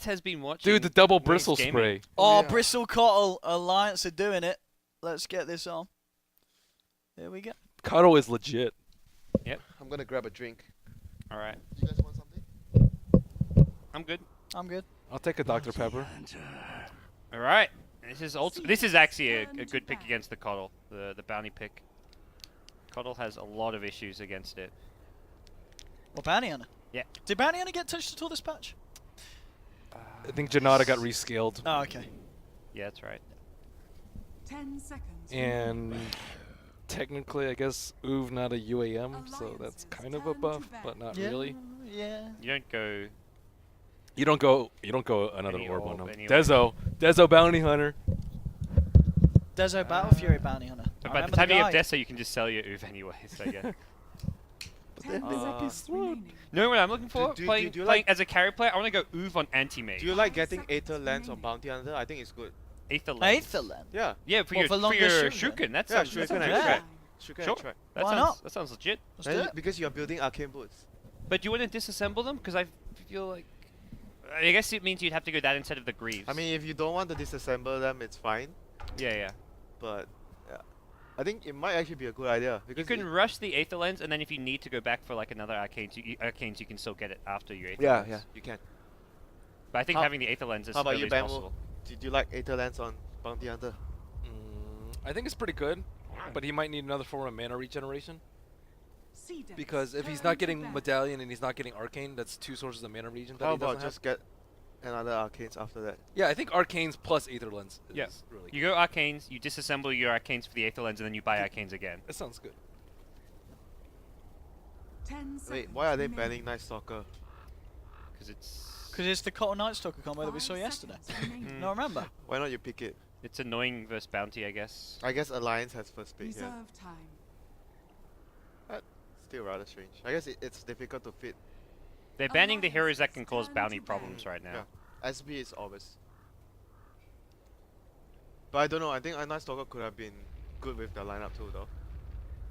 Has been watching. Dude, the double Waves bristle Gaming. spray. Oh, yeah. Bristol Cottle Alliance are doing it. Let's get this on. Here we go. Cuddle is legit. I'm gonna grab a drink. All right, Do you guys want something? I'm good. I'm good. I'll take a Dr. Pepper. All right, this is actually a good pick against the Coddle, the bounty pick. Coddle has a lot of issues against it. Well, Bounty Hunter. Yeah. Did Bounty Hunter get touched at all this patch? I think Janata got rescaled. Oh, okay. Yeah, that's right. 10 seconds. And technically, I guess Uv not a UAM, so that's kind of a buff, but not really. Yeah. You don't go. You don't go another Any orb on orb him. anyway. Dezo Bounty Hunter. Dezo Battle Fury Bounty Hunter. But I by the remember time you have guy. Deso, you can just sell your Uv anyways, I guess. 10 seconds remaining. You know what I'm looking for? Do you playing like- as a carry player, I want to go Uv on anti-mage. Do you like getting Aether Lens on Bounty Hunter? I think it's good. Aether Lens. Aetherland. Yeah. Yeah, for Well, your for for longer your Shuriken. Shuriken. That Yeah, sounds Shuriken that and sounds Track. good. Shuriken Sure. and Track. That Why sounds not? that sounds legit. Let's do it. Because you're building Arcane Boots. But you wouldn't disassemble them because I feel like. I guess it means you'd have to go that instead of the Greaves. I mean, if you don't want to disassemble them, it's fine. yeah. But yeah, I think it might actually be a good idea You because can rush the Aether Lens, and then if you need to go back for like another Arcanes, you can still get it after your Aether Lens. yeah, you can. But I think How- having the Aether Lens is How about at you, least Bambo? possible. Did you like Aether Lens on Bounty Hunter? I think it's pretty good, but he might need another form of mana regeneration. CDEC. Because if he's Turn not to getting battle. Medallion and he's not getting Arcane, that's two sources of mana regen that How he doesn't about have. just get another Arcanes after that? Yeah, I think Arcanes plus Aether Lens is Yeah. really You good. go Arcanes, you disassemble your Arcanes for the Aether Lens, and then you buy Arcanes again. That sounds good. 10 seconds Wait, why are they remaining. banning Night Stalker? Because Because it's the Cottle Night Stalker combo that we 5 saw yesterday. seconds remaining. No, remember? Why not you pick it? it's annoying versus bounty, I guess. I guess Alliance has first pick. Yeah. Reserve time. Still rather strange. I guess it's difficult to fit. They're banning the Alliance heroes that can has cause turned bounty to problems battle. right now. Yeah. SB is always. But I don't know. I think a Night Stalker could have been good with the lineup too, though.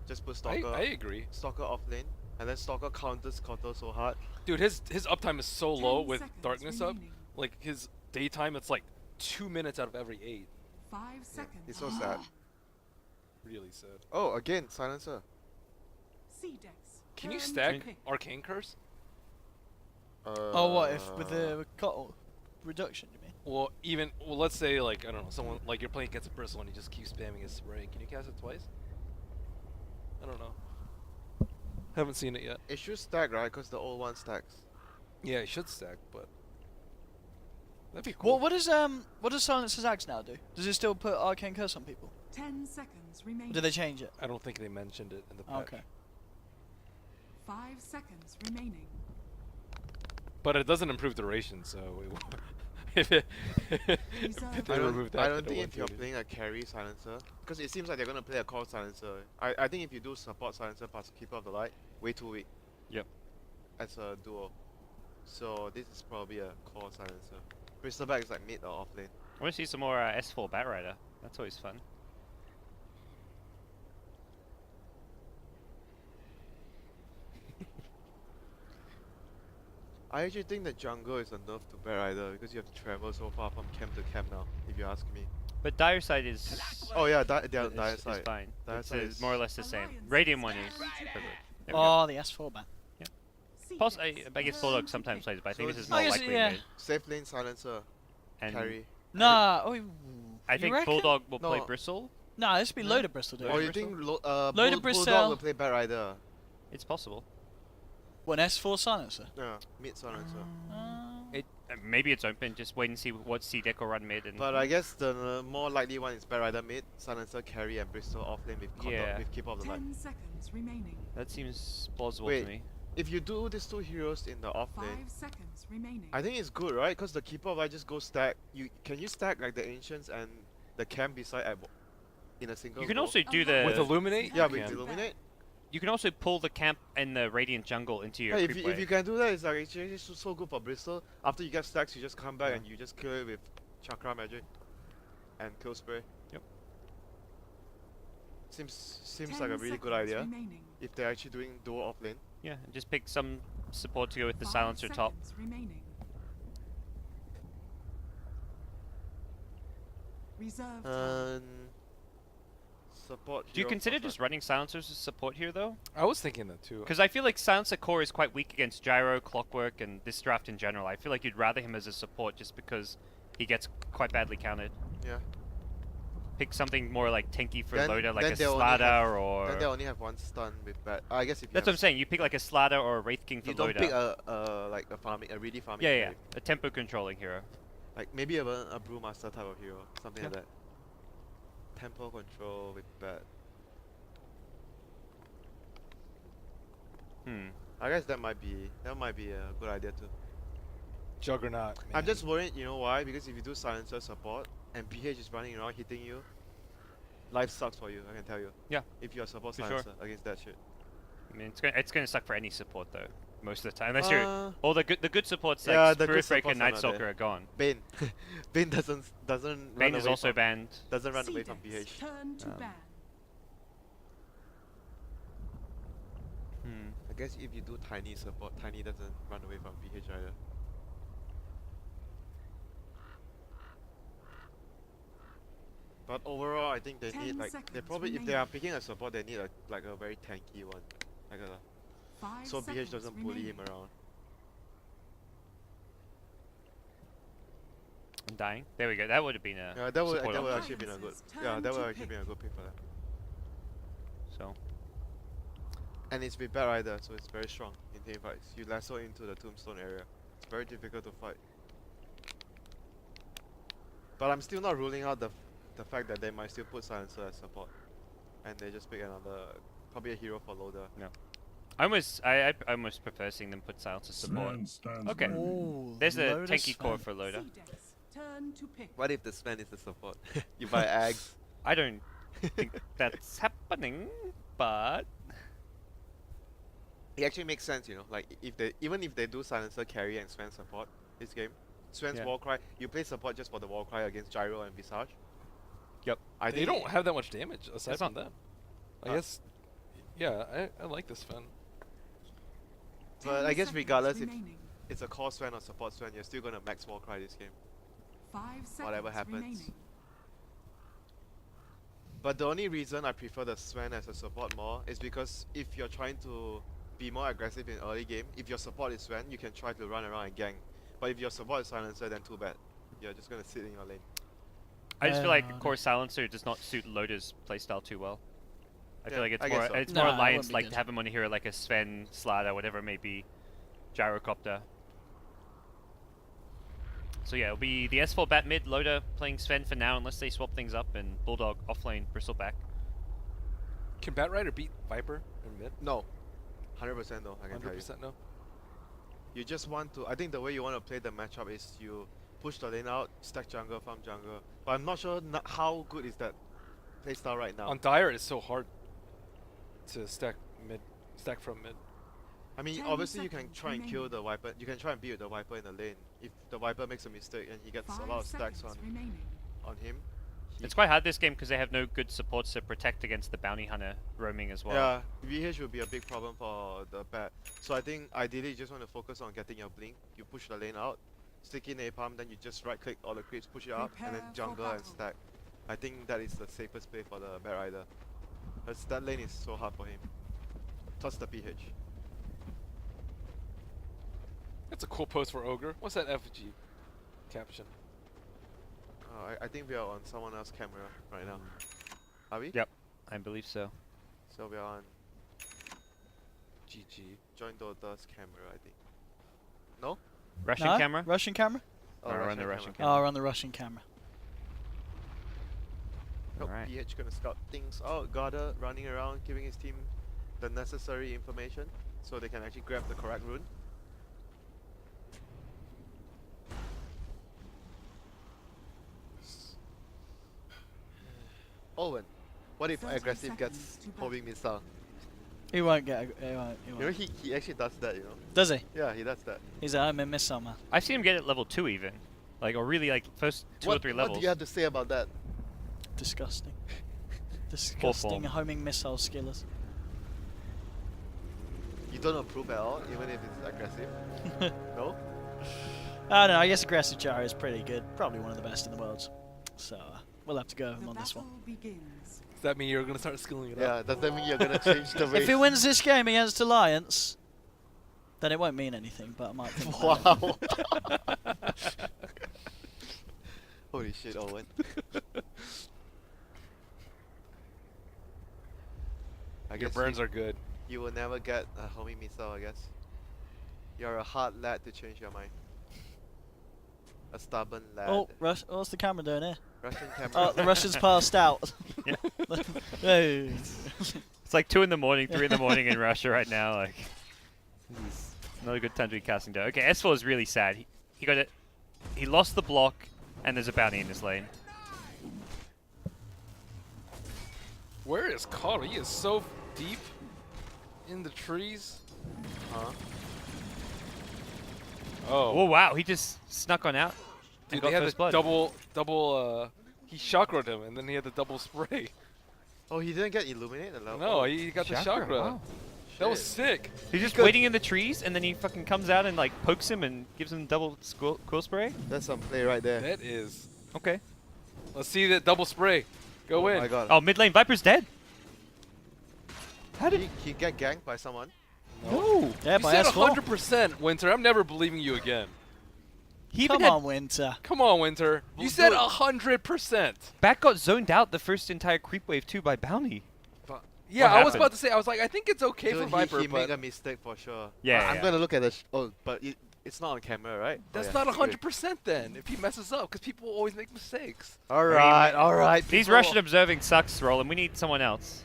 Just put Stalker, I agree. Stalker off lane, and then Stalker counters Kotal so hard. Dude, his uptime is so low 10 with seconds Darkness up. remaining. Like, his daytime, it's like 2 minutes out of every 8. 5 Yeah, seconds. it's so sad. Really sad. Oh, again, Silencer. CDEC. Can you Turn to stack pick. Arcane Curse? Oh, what if with the Cottle reduction, you mean? Well, let's say, like, I don't know, someone, like, you're playing against a Bristle and he just keeps spamming his spray. Can you cast it twice? I don't know. Haven't seen it yet. It should stack, right? Because the old one stacks. Yeah, it should stack, but that'd be cool. What does Silencer's Axe now do? Does it still put Arcane Curse on people? 10 seconds remaining. Or did they change it? I don't think they mentioned it in the patch. Okay. 5 seconds remaining. But it doesn't improve duration, so if it Reserve they I remove that, I then don't it think won't if do you're anything. playing a carry Silencer, because it seems like they're gonna play a core Silencer. I think if you do support Silencer plus Keeper of the Light, way too weak. Yep. As a duo. So this is probably a core Silencer. Bristleback is like mid or off lane. I want to see some more S4 Batrider. That's always fun. I actually think the jungle is a nerf to Bear Rider because you have to travel so far from camp to camp now, if you ask me. But Dire Side is Oh yeah, they're is dire side. fine. Dire It's Side is- more or less the same. Alliance Radiant has one turned is to equivalent. battle. There we go. Oh, the S4 ban. I guess Bulldog Turn to sometimes pick. plays, but I So think this it's- is more I guess, likely yeah. mid. Safe lane Silencer, And carry. Nah. I you think reckon? Bulldog will play No. Bristle. Nah, this would be loaded Bristol, dude. Or you Bristol? think Loaded Bulldog Bristol. will play Bear Rider? It's possible. What, an S4 Silencer? Yeah, mid Silencer. Maybe it's open. Just wait and see what CDEC will run mid. And But I guess the more likely one is Bear Rider mid, Silencer carry, and Bristol off lane with Yeah. with Keeper of the Light. 10 seconds remaining. that seems plausible Wait. to me. If you do these two heroes in the off 5 lane, seconds remaining. I think it's good, right? Because the Keeper of Light just go stack. Can you stack like the Ancients and the camp beside in a single You can go? also do the. With Illuminate? Yeah, you with can. Illuminate. You can also pull the camp and the Radiant Jungle into your Yeah, creep if wave. you can do that, it's like actually so good for Bristol. After you get stacks, you just come back Yeah. and you just kill it with Chakra Magic and Kill Spray. Yep. Seems 10 like a really good seconds idea remaining. if they're actually doing dual off lane. Yeah, and just pick some support to go with the 5 silencer top. seconds remaining. Reserve time. Support. Do you hero consider for just fun. running silencers as support here though? I was thinking that too. Because I feel like Silencer Core is quite weak against Gyro, Clockwork, and this draft in general. I feel like you'd rather him as a support just because he gets quite badly countered. Yeah. Pick something more like tanky for Then- loader, like then a they only have- Sladder or... Then they only have one stun with bat. I guess if you That's what I'm have saying. You pick like a Sladder or a Wraith King for you don't loader. pick a like a farming, a really farming. Yeah, yeah, hero. a tempo controlling hero. Like maybe a brewmaster type of hero, something like that. Tempo control with bat. I guess that might be a good idea too. Juggernaut. I'm man. just worried, you know why? Because if you do silencer support and BH is running around hitting you, life sucks for you. I can tell you. Yeah. If you're a support For sure. silencer against that shit. I mean, it's gonna suck for any support though, most of the time. Unless you're all the good supports like yeah, the good Spirit Breaker, supports are Night not Stalker there. are gone. Bane, Bane doesn't Bane run is away also from, banned. doesn't run away from CDEC, BH. Turn to ban. I guess if you do Tiny support, Tiny doesn't run away from BH either. But overall, I think they 10 need like they seconds probably if they are remaining. picking a support, they need like a very tanky one, like a 5 so BH seconds doesn't bully remaining. him around. I'm dying. There we go. That would have been a Yeah, that would support option. actually been a good. Alliances Yeah, turn that would to actually been a good pick for that. So And it's with Bat Rider, so it's very strong in team fights. You lasso into the tombstone area. It's very difficult to fight. But I'm still not ruling out the fact that they might still put Silencer as support. And they just pick another, probably a hero for loader. I almost prefer seeing them put Silence as support. Okay. Oh, There's a Lotus tanky core fan. for loader. CDEC, turn to pick. What if the Sven is the support? You buy Ags. I don't think that's happening, but It actually makes sense, you know. Like even if they do Silencer carry and Sven support this game, Sven's Yeah. Warcry, you play support just for the Warcry against Gyro and Visage. Yep. I They think don't have that much damage aside It's from not- that. I Uh, guess. Yeah, I like this Sven. But 10 I guess seconds regardless if remaining. it's a core Sven or support Sven, you're still gonna max Warcry this game. 5 seconds Whatever happens. remaining. But the only reason I prefer the Sven as a support more is because if you're trying to be more aggressive in early game, if your support is Sven, you can try to run around and gank. But if your support is Silencer, then too bad. You're just gonna sit in your lane. I just feel like Uh, Core Silencer does not suit Loader's playstyle too well. I feel Yeah, like it's I more guess so. it's Nah, more it alliance wouldn't be like good. to have him on a hero like a Sven, Sladder, whatever it may be, Gyrocopter. So yeah, it'll be the S4 bat mid, Loader playing Sven for now unless they swap things up, and Bulldog offlane, Bristleback. Can Batrider beat Viper in mid? No. 100% no, I can tell you. 100% no. You just want to, I think the way you want to play the matchup is you push the lane out, stack jungle, farm jungle. But I'm not sure how good is that playstyle right now. On Dire, it's so hard to stack from mid. I mean, 10 obviously you can seconds try and kill remaining. the Viper, you can try and beat the Viper in the lane. If the Viper makes a mistake and he gets a 5 lot of stacks seconds on remaining. him, It's quite hard this game because they have no good supports to protect against the bounty hunter roaming as well. yeah, VH will be a big problem for the bat. So I think ideally you just want to focus on getting your blink. You push the lane out, stick in napalm, then you just right click all the creeps, push it up, and then Prepare for jungle and battle. stack. I think that is the safest play for the Bat Rider. Because that lane is so hard for him. Toss the PH. That's a cool post for Ogre. What's that FG caption? I think we are on someone else's camera right now. Are we? Yep, I believe so. So we are on GG. Join Dota's camera, I think. No? Russian No? camera? Russian camera? Oh, Or on the Russian camera. Oh, we're on the Russian camera. Nope, Alright. PH gonna scout things out. Garda running around, giving his team the necessary information so they can actually grab the correct rune. Owen, what if 30 aggressive gets seconds to homing missile? He won't get. He won't. You know, he actually does that, you know? Does he? Yeah, he does that. He's a home missile man. I've seen him get it level 2 even. Like, or really like first 2 or 3 What levels. do you have to say about that? Disgusting. Disgusting form. homing missile skillers. You don't approve at all, even if it's aggressive? No? I don't know. I guess aggressive Gyro is pretty good. Probably one of the best in the world. So we'll have to go with him The on this one. battle begins. Does that mean you're gonna start skilling it Yeah, up? does that mean you're gonna change the race? If he wins this game against Alliance, then it won't mean anything, but I might think about it. Wow. Holy shit, Owen. I Your guess burns are good. you will never get a homie missile, I guess. You're a hard lad to change your mind. A stubborn lad. Oh, what's the camera doing here? Russian camera. Oh, the Russians passed out. Yeah. Hey. It's like 2 in the morning, 3 in the morning in Russia right now. Like, this is not a good time to be casting Dota. Okay, S4 is really sad. He got it. He lost the block, and there's a bounty in this lane. Where is Carter? He is so deep in the trees. Huh? Oh wow, he just snuck on out. Dude, And got they had first the blood. double, he chakra'd him, and then he had the double spray. Oh, he didn't get illuminated level. No, he got the Chakra, chakra. wow. That was sick. He's just waiting in the trees, and then he fucking comes out and like pokes him and gives him double cool spray. That's some play right there. That is. Okay. Let's see that double spray. Go Oh in. my god. Oh, mid lane Viper's dead. How did he get ganked by someone? No. Yeah, You by said S4. 100%, Winter. I'm never believing you again. He even Come had on, Winter. Come on, Winter. You Well, said dude. 100%. Back got zoned out the first entire creep wave too by bounty. Yeah, I was happened? about to say. I was like, I think it's okay Dude, for Viper, he made but a mistake for sure. Yeah, I'm yeah. gonna look at the. Oh, but it's not on camera, right? that's oh, yeah. not 100% then. If he messes up, because people always make mistakes. All right, all right. These people. Russian observing sucks, Roland. We need someone else.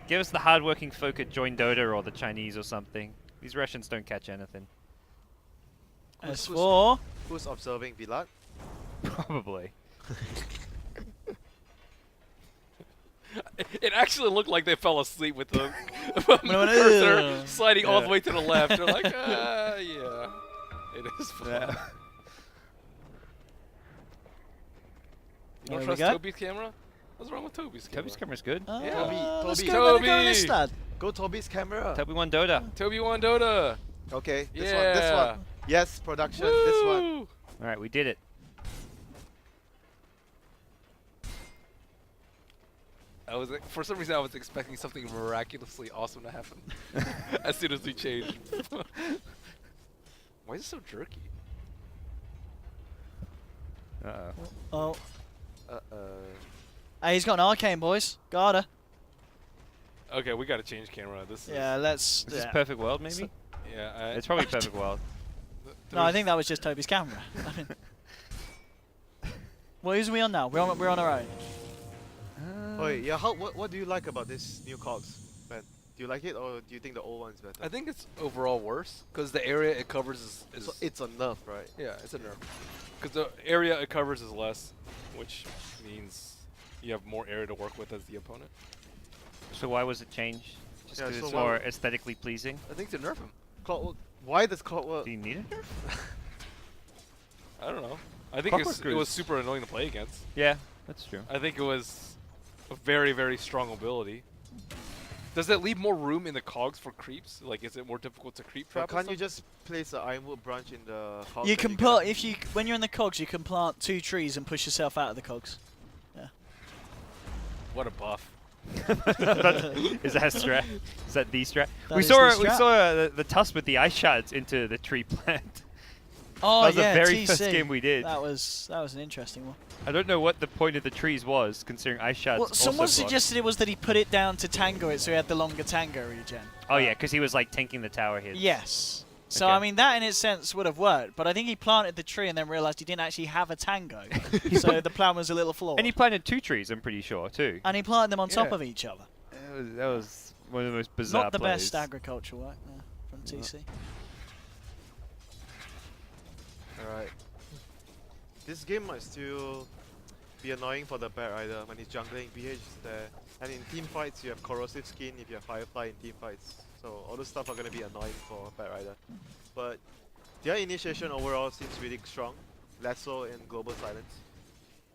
Give us the hardworking folk at Join Dota or the Chinese or something. These Russians don't catch anything. S4. Who's observing Vilat? Probably. It actually looked like they fell asleep with the No, no, cursor no. sliding all the Yeah. way to the left. They're like, yeah, it is fun. Yeah. You don't There we trust go. Toby's camera? What's wrong with Toby's camera? Toby's camera's good. Oh, Yeah. let's Toby. go, go this Toby. lad. Go Toby's camera. Toby won Dota. Toby won Dota. Okay, this Yeah. one, this one. Yes, production, this one. Woo! All right, we did it. For some reason, I was expecting something miraculously awesome to happen as soon as we changed. Why is it so jerky? Uh-oh. Oh, Uh-oh. hey, he's got an arcane, boys. Got her. Okay, we gotta change camera. This is Yeah, let's. Is this yeah. Perfect World, maybe? So- yeah. It's probably Perfect World. No, I think that was just Toby's camera. I mean, well, who's we on now? We're on our own. Wait, yeah. What do you like about this new cogs, Ben? Do you like it, or do you think the old one's better? I think it's overall worse because the area it covers is so it's a nerf, right? yeah, it's a nerf. Because the area it covers is less, which means you have more area to work with as the opponent. So why was it changed? Just Yeah, because so it's why more would- aesthetically pleasing? I think to nerf him. Clockwork. Why does Clockwork? Do you need it? I don't know. I think Clockwork it was is- super annoying to play against. Yeah, that's true. I think it was a very, very strong ability. Does that leave more room in the cogs for creeps? Like, is it more difficult to creep Well, trap? and can't you stuff? just place an ironwood branch in the cogs? You and can get put a- if you when you're in the cogs, you can plant 2 trees and push yourself out of the cogs. What a buff! Is that a strat? Is that the strat? That We is saw the we strat. saw the tusk with the ice shards into the tree plant. Oh That was yeah, the very TC. first game we did. That was an interesting one. I don't know what the point of the trees was, considering ice shards. Well, someone also block. suggested it was that he put it down to tango it, so he had the longer tango regen. Oh yeah, because he was like tanking the tower here. Yes. So Okay. I mean that in its sense would have worked, but I think he planted the tree and then realised he didn't actually have a tango, so the plan was a little flawed. And he planted 2 trees, I'm pretty sure, too. And he planted them on top Yeah. of each other. That was one of the most bizarre Not the plays. best agricultural work there from TC. Alright. This game might still be annoying for the Bat Rider when he's jungling. BH is there, and in team fights you have corrosive skin if you have Firefly in team fights. So all those stuff are gonna be annoying for Bat Rider. But their initiation overall seems really strong. Less so in Global Silence.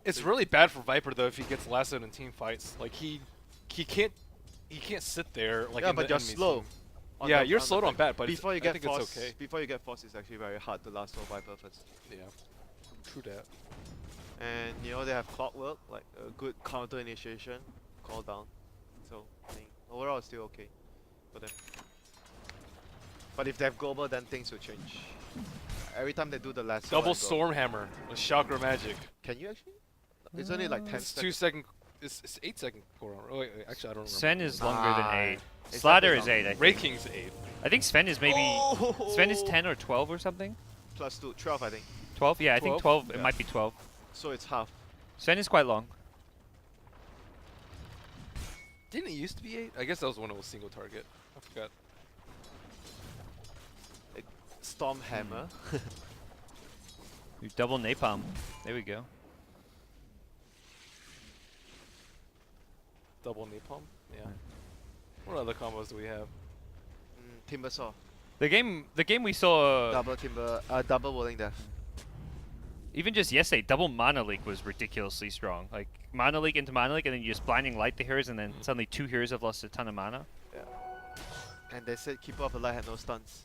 It's really bad for Viper though if he gets lassoed in team fights. Like he can't sit there like yeah, in but the you're enemy slow. team. on Yeah, the- you're on the slowed on thing. bat, but before you I get think force, it's okay. before you get force, it's actually very hard to lasso Viper first. Yeah, true that. And you know they have clockwork, like a good counter initiation, call down. So I think overall it's still okay for them. But if they have global, then things will change. Every time they do the last Double storm hammer with chakra magic. Can you actually? It's only like 10 It's seconds. 2 second. It's 8 second cooldown. Oh, wait, actually I don't remember. Sven is longer than Ah, 8. it's Slider definitely is 8, I Raid think. King's 8. I think Sven is maybe... Oh! Sven is 10 or 12 or something? Plus 2, 12 I think. 12? Yeah, I think 12? 12. It Yeah. might be 12. So it's half. Sven is quite long. Didn't it used to be 8? I guess that was when it was single target. I forgot. Storm hammer. You double napalm. There we go. Double napalm. Yeah. What other combos do we have? Timber saw. The game we saw Double timber. Double whirling death. even just yesterday, double mana leak was ridiculously strong. Like mana leak into mana leak, and then you just blinding light the heroes, and then suddenly 2 heroes have lost a ton of mana. Yeah. And they said Keeper of the Light had no stuns.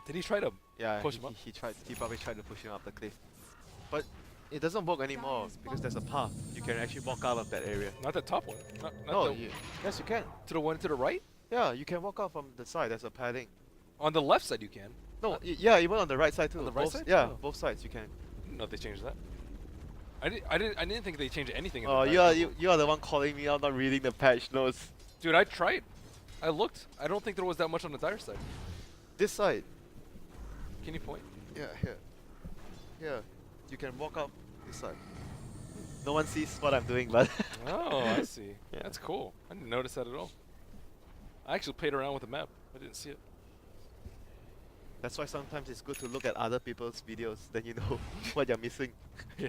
Did he try to? Yeah, Push him up? he probably tried to push him up the cliff. But it doesn't work anymore because there's a path. You can actually walk out of that area. Not the top one. Not No, the, yes you can. to the one to the right. Yeah, you can walk out from the side. There's a padding. On the left side you can. No, yeah, even on the right side too. On the right Both- side? Yeah, Oh. both sides you can. I didn't know if they changed that. I didn't think they changed anything. In Oh, the you are patch. you are the one calling me out, not reading the patch notes. Dude, I tried. I looked. I don't think there was that much on the dire side. This side. Can you point? Yeah, here. Here. You can walk out this side. No one sees what I'm doing, but Oh, I see. Yeah. That's cool. I didn't notice that at all. I actually played around with the map. I didn't see it. that's why sometimes it's good to look at other people's videos, then you know what you're missing. Yeah.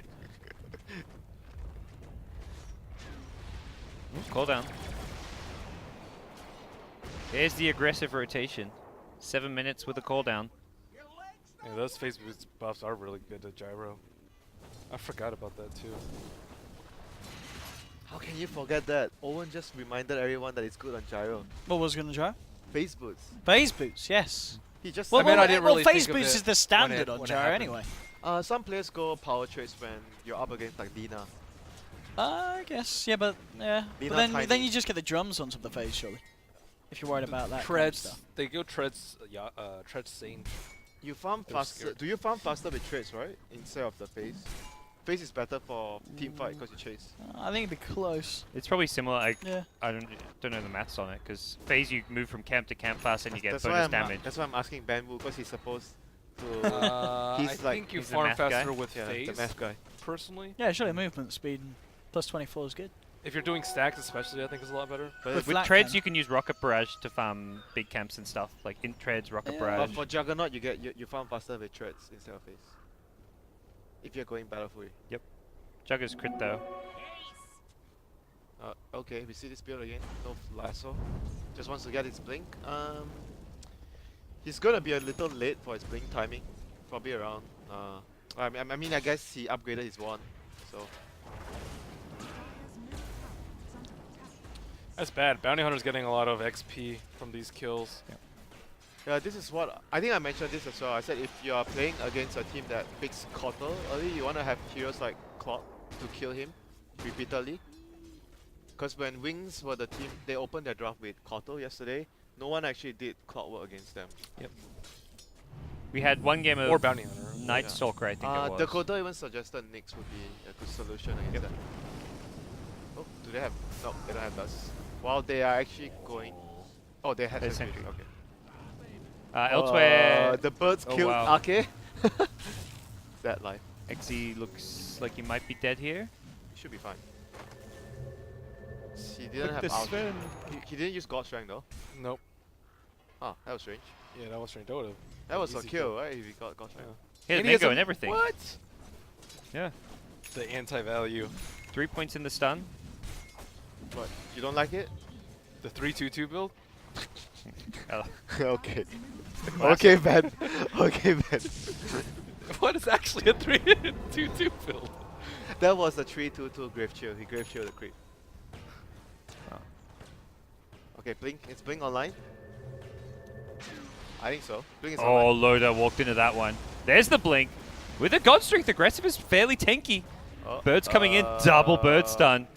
Cooldown. Here's the aggressive rotation. 7 minutes with a cooldown. Yeah, those phase boost buffs are really good to gyro. I forgot about that too. How can you forget that? Owen just reminded everyone that it's good on gyro. What was going to try? Phase boots. Phase boots, yes. He just Well, I mean, well, I didn't well, really phase think of boots it is the when standard it- on when it Gyro happened. anyway. some players go power trades when you're up against like Dina. I guess, yeah, but yeah. Be But not then tiny. you just get the drums on top of the phase, surely. If you're worried about that kind of Treads. stuff. They go treads. Treads sane. You farm They're faster. scared. Do you farm faster with trades, right? Instead of the phase. Phase is better for team fight because you chase. I think it'd be close. It's probably similar. Yeah. I don't know the maths on it, because phase you move from camp to camp fast and you get That's why bonus I'm damage. that's why I'm asking Banwu because he's supposed to. I He's like- think you he's the farm math guy? faster with yeah, the phase. math guy. Personally, Yeah, surely movement speed and plus 24 is good. if you're doing stacks, especially, I think is a lot better. But, With With flat treads, cannon. you can use Rocket Barrage to farm big camps and stuff, like in treads, Rocket Yeah. Barrage. but for Juggernaut, you farm faster with treads instead of phase. If you're going battle free. Jugger's crit though. Okay, we see this build again. No lasso. Just wants to get his blink. He's gonna be a little late for his blink timing. Probably around. I mean, I guess he upgraded his wand. So That's bad. Bounty Hunter's getting a lot of XP from these kills. yeah, this is what I think I mentioned this as well. I said if you are playing against a team that picks Kotal early, you wanna have heroes like Clock to kill him repeatedly. Because when Wings were the team, they opened their draft with Kotal yesterday. No one actually did clockwork against them. We had one game of Or Bounty Hunter. Night Yeah. Stalker, I think it was. Dakota even suggested Nyx would be a good solution against that. Oh, do they have? No, they don't have dust. While they are actually going. Oh, they had There's sentry. sentry. Okay. Elsewhere, the birds Oh, killed wow. Ake. That life. XZ looks like he might be dead here. Should be fine. He didn't have out. He didn't use God Strength though. Nope. Ah, that was strange. Yeah, that was straight Dota. That was a Easy kill, right? If he got God Strength. He had And he has Mingo a- and everything. What? Yeah. The anti-value. 3 points in the stun. But you don't like it? The 3-2-2 build? Oh, Okay. Okay, Ben. Okay, Ben. What is actually a 3-2-2 build? That was the 3-2-2 Grave Chill. He Grave Chill the creep. Oh. Okay, Blink. Is Blink online? I think so. Blink is oh, online. Loda walked into that one. There's the blink. With a God Strength, aggressive is fairly tanky. Bird's coming in, double bird stun.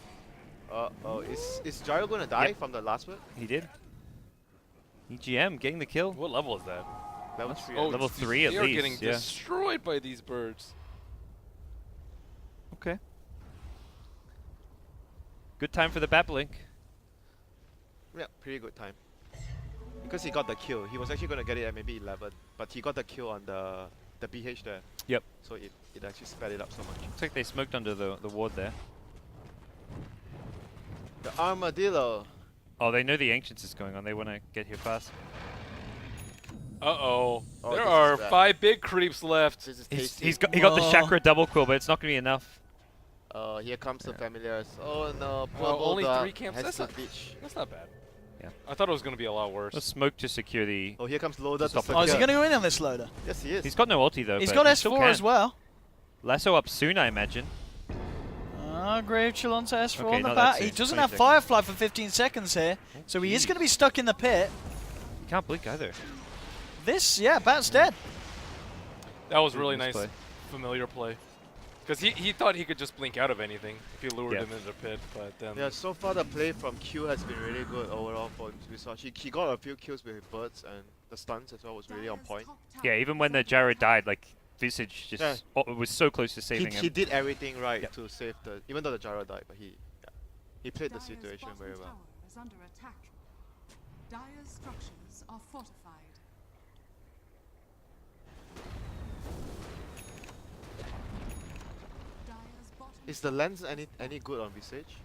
Uh-oh, is Gyro gonna die Yep. from the last bird? He did. EGM getting the kill. What level is that? Level 3. Oh, level these- 3 at they are least, getting yeah. destroyed by these birds. Okay. Good time for the bat blink. Yeah, pretty good time. Because he got the kill. He was actually gonna get it at maybe 11, but he got the kill on the BH there. Yep. So it actually sped it up so much. Looks like they smoked under the ward there. The armadillo. Oh, they know the Ancients is going on. They want to get here fast. Uh-oh. Oh, There this is are bad. 5 big creeps left. This is tasty. He got the Whoa. Chakra double quill, but it's not going to be enough. Oh, here comes the familiars. Oh no, poor Oh, only Bulldog 3 camps? has That's to not- ditch. That's not bad. Yeah. I thought it was going to be a lot worse. Let's smoke to secure the... Oh, here comes Loader to Stop. secure. Oh, is he going to go in on this loader? Yes, he is. He's got no ulti though. He's but got he still S4 can. as well. Lasso up soon, I imagine. Grave Chill onto S4 Okay, on the no, bat. that's He it. doesn't 20 have seconds. Firefly for 15 seconds here, so he is jeez. going to be stuck in the pit. You can't blink either. This, yeah, bat's dead. That was really Nice nice, play. familiar play. Because he thought he could just blink out of anything if you lured Yeah. him into the pit, but then... Yeah, so far the play from Q has been really good overall for Research. He got a few kills with birds and the stuns as well was really on point. Yeah, even when the Gyro died, like, Visage just Yeah. was so close to saving He him. did everything right Yep. to save the... Even though the Gyro died, but he played the situation very well. Is under attack. Dire's structures are fortified. Dire's bottom Is the lens any good on Visage?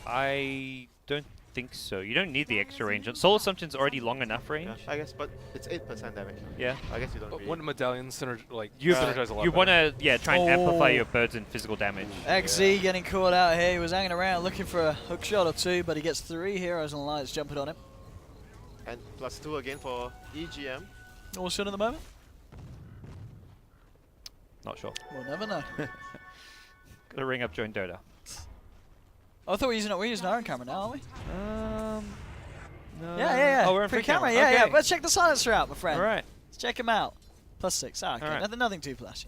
I don't think so. You don't need the extra range. Soul Assumption's already long enough range. Yeah, I guess, but it's 8% damage. Yeah. I guess you don't But really... one medallion synergize You a lot you better. want to try and amplify Oh. your birds and physical damage. XZ getting caught out here. He was hanging around looking for a hook shot or two, but he gets 3 heroes and lights jumping on him. And +2 again for EGM. All shot at the moment? Not sure. We'll never know. Gotta ring up join Dota. I thought we're using our own camera now, aren't we? No. Yeah. Oh, we're in Free free camera. camera. Yeah. Okay. Let's check the silencer out, my friend. All right. Let's check him out. +6. Ah, okay. Alright. Nothing too flashy.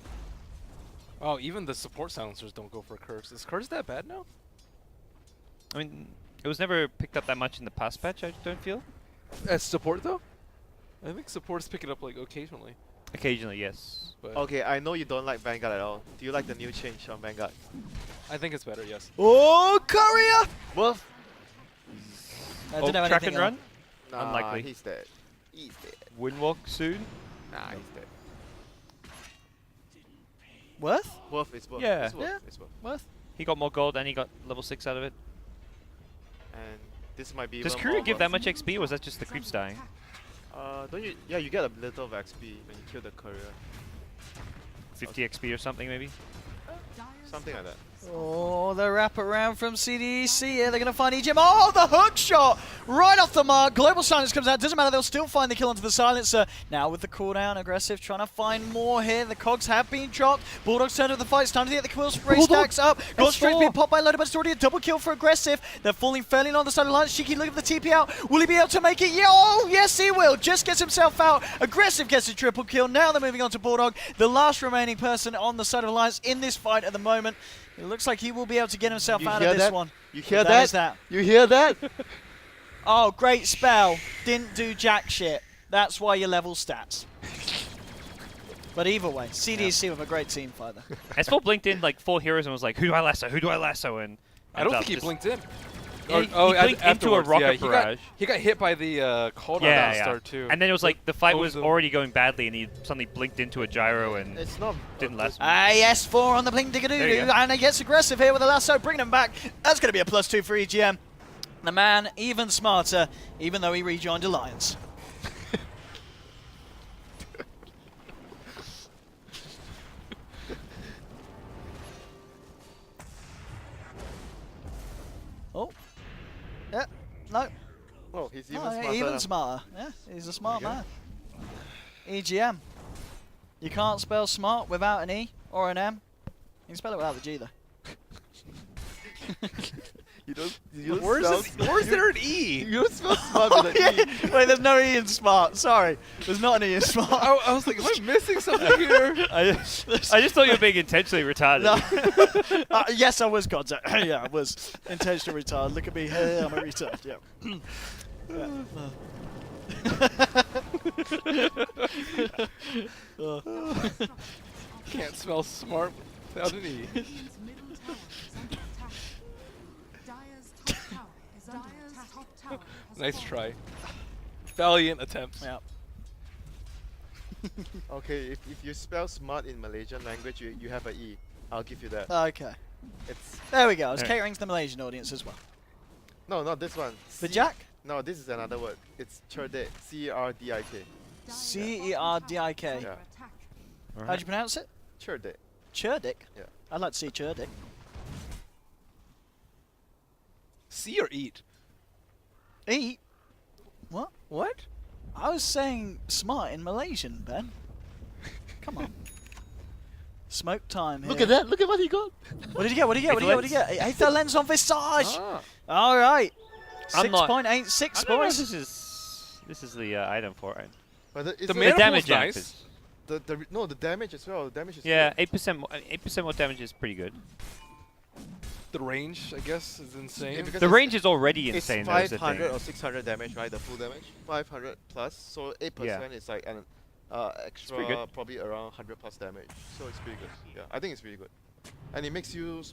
Oh, even the support silencers don't go for curves. Is curves that bad now? I mean, it was never picked up that much in the past patch, I don't feel. As support though? I think support's picking up like occasionally. Occasionally, yes. But Okay, I know you don't like Vanguard at all. Do you like the new change on Vanguard? I think it's better, yes. Oh, Courier! Wolf? I Oh, didn't have track anything and on. run? Nah, Unlikely. he's dead. He's dead. Windwalk soon? Nah, he's dead. Worth? Wolf is Wolf. Yeah. It's Wolf. Yeah. It's Wolf. Worth? He got more gold and he got level 6 out of it. And this might be Does even Courier more give that Wolf. much XP or was that just the creeps dying? Don't you? Yeah, you get a little of XP when you kill the courier. 50 XP or something maybe? Something like that. Oh, the wraparound from CDEC here. They're going to find EGM. Oh, the hook shot! Right off the mark. Global Silence comes out. Doesn't matter. They'll still find the kill onto the Silencer. Now with the cooldown, aggressive, trying to find more here. The cogs have been dropped. Bulldog's turned to the fight. It's time to get the quill spray stacks up. Got straight being popped by Loader, but it's already a double kill for aggressive. They're falling fairly on the side of the line. Shiki looking for the TP out. Will he be able to make it? Yeah, oh, yes, he will. Just gets himself out. Aggressive gets a triple kill. Now they're moving on to Bulldog, the last remaining person on the side of Alliance in this fight at the moment. It looks like he will be able to get himself You out hear of this that? one. You hear But that? is that. You hear that? Oh, great spell. Didn't do jack shit. That's why you level stats. But either way, CDC with a great team fight there. S4 blinked in like 4 heroes and was like, who do I lasso? Who do I lasso? And I don't ends up think he just- blinked in. Yeah, he blinked into a afterwards, rocket yeah, barrage. He got hit by the cold on Yeah, that yeah. start too. And then it was like the fight was Bozo. already going badly and he suddenly blinked into a gyro and It's not. didn't last. Yes, 4 on the blink There you digga-doo-doo, go. and he gets aggressive here with a lasso, bringing him back. That's going to be a +2 for EGM. The man, even smarter, even though he rejoined Alliance. Oh. Yeah, no. Oh, he's even No, smarter. even now. smarter. Yeah, he's a smart There you man. EGM. You can't spell smart without an E or an M. You can spell it without the G though. You don't Where's there an E? You don't spell smart with an E. Wait, there's no E in smart. Sorry, there's not an E in smart. I was like, am I missing something here? I just thought you were being intentionally retarded. No. Yes, I was, Gonzo. Yeah, I was intentionally retarded. Look at me. Hey, I'm a retard. Yeah. Can't spell smart without an E. Radiant's middle tower is under attack. Dire's top tower is under attack. Top tower has Nice fallen. try. Valiant attempt. Yeah. Okay, if you spell smart in Malaysian language, you have an E. I'll give you that. Okay. It's There we go. I was Alright. catering to the Malaysian audience as well. no, not this one. The Jack? No, this is another word. It's cerdik. CERDIK. Dire's CERDIK. bottom tower is Yeah. under attack. How'd you pronounce it? Cerdik. Churdick? Yeah. I'd like to see Churdick. See or eat? Eat? What? What? I was saying smart in Malaysian, Ben. Come on. Smoke time here. Look at that! Look at what he got! What did you get? What did you get? What did you get? What did you get? Aether lens on Visage! Ah. Alright. I'm not- 6.86 I don't know if boys. this is the item for it. But is The it- mana pool's damage amp nice. is- no, the damage as well. The damage is Yeah, good. 8% more damage is pretty good. The range, I guess, is insane. Yeah, because The it's- range is already It's insane. Though, is the 500 thing. or 600 damage, right? The full damage, 500 plus. So 8% is like an extra, pretty good. probably around 100 plus damage. So it's pretty good. Yeah, I think it's really good, and it makes you.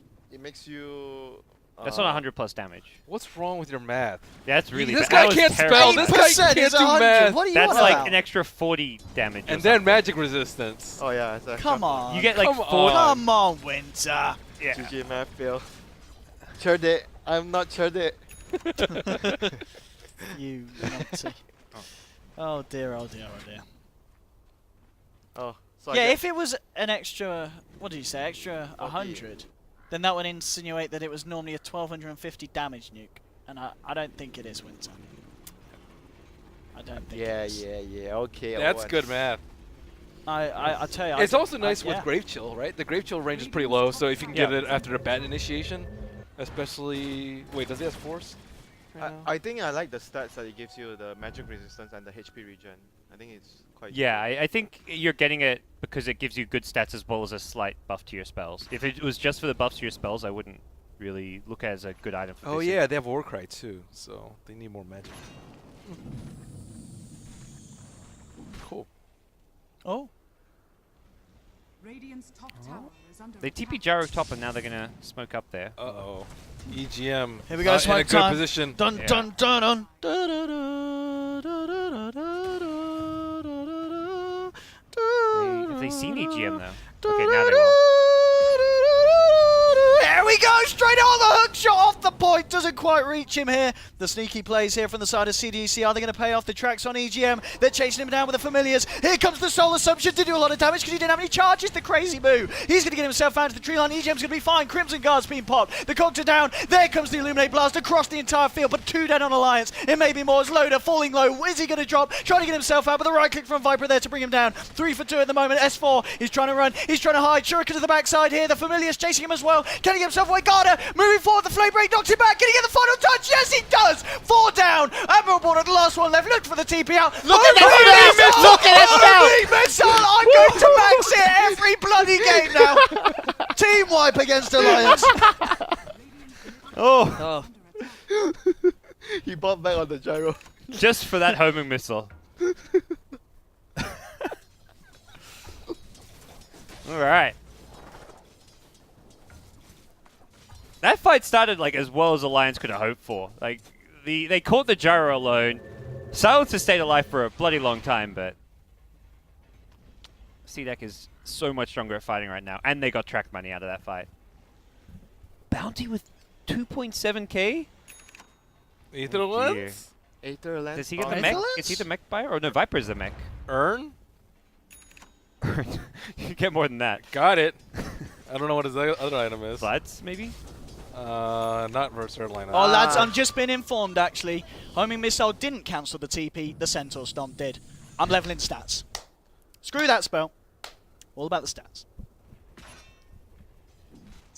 That's not 100 plus damage. What's wrong with your math? That's really This bad. guy That was can't terrible. spell. This guy 8% can't is do 100. math. What are you That's on like about? an extra 40 damage. or And then something. magic resistance. Oh yeah, it's Come on. You get like Come 40. on. Come on, Winter. Yeah. GG math fail. Cerdik. I'm not cerdik. You naughty. Oh dear, oh dear, oh dear. Oh, so Yeah, I if it was an extra, what did you say, extra 40. 100, then that would insinuate that it was normally a 1250 damage nuke. And I don't think it is, Winter. I don't think it is. yeah. Okay. That's good math. I tell you, It's also nice with yeah. Grave Chill, right? The Grave Chill range is pretty low, so if you can get it after the bat initiation, especially... Wait, does it have force? I think I like the stats that it gives you, the magic resistance and the HP regen. I think it's quite. Yeah, I think you're getting it because it gives you good stats as well as a slight buff to your spells. If it was just for the buffs to your spells, I wouldn't really look at it as a good item for Oh this. yeah, they have Warcry too, so they need more magic. Cool. Oh, Radiant's top tower is under They attack. TP Gyro top and now they're gonna smoke up there. Uh-oh. EGM. Here we go, not in a smoke good time. position. dun Yeah. dun dun dun. Have they seen EGM though? Okay, now they will. There we go, straight on the hook shot off the point. Doesn't quite reach him here. The sneaky plays here from the side of CDEC. Are they going to pay off the tracks on EGM? They're chasing him down with the familiars. Here comes the Soul Assumption to do a lot of damage because he didn't have any charges. The crazy boo. He's going to get himself out to the tree line. EGM's going to be fine. Crimson Guard's being popped. The cogs are down. There comes the Illuminate Blast across the entire field, but 2 dead on Alliance. It may be more as Loader falling low. Is he going to drop? Trying to get himself out, but the right click from Viper there to bring him down. 3 for 2 at the moment. S4, he's trying to run. He's trying to hide. Shuriken to the backside here. The familiar's chasing him as well. Can he get himself away? Garda moving forward. The flame break knocks him back. Can he get the final touch? Yes, he does. 4 down. Admirable at the last one left. Look for the TP out. Look at that spell! Look at that Missile! I'm going to max it every bloody game now. Team wipe against Alliance. Oh, He bobbed back on the gyro. just for that homing missile. Alright. That fight started like as well as Alliance could have hoped for. Like they caught the gyro alone. Silence has stayed alive for a bloody long time, but CDEC is so much stronger at fighting right now, and they got track money out of that fight. Bounty with 2.7k? Aether dear. Lens? Aether Lens. Does he get the on- mech? Excellence? Is he the mech buyer? Or no, Viper's the mech. Earn? You get more than that. Got it. I don't know what his other item is. Floods, maybe? Not Versatile line. Oh, lads, I'm just been informed, actually. Homing Missile didn't cancel the TP. The Centaur Stomp did. I'm leveling stats. Screw that spell. All about the stats.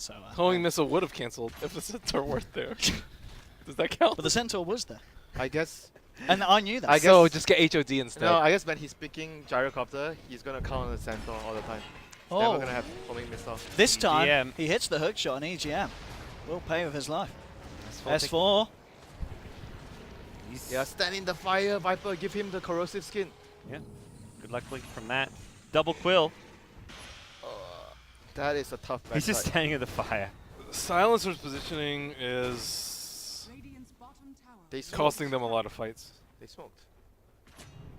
So, Homing missile would have cancelled if the Centaur weren't there. Does that count? but the Centaur was there. I guess. And I knew that. I So guess- just get HOD instead. No, I guess when he's picking gyrocopter, he's gonna count on the centaur all the time. He's never gonna have homing missile. This time, EGM. he hits the hook shot on EGM. Will pay with his life. S4 S4. Yeah, stand in the fire, Viper. Give him the corrosive skin. Yeah. Good luck from that. Double quill. That is a tough backside. He's just standing in the fire. Silencer's positioning is Radiant's bottom tower They is smoked. costing them a lot of fights. They smoked.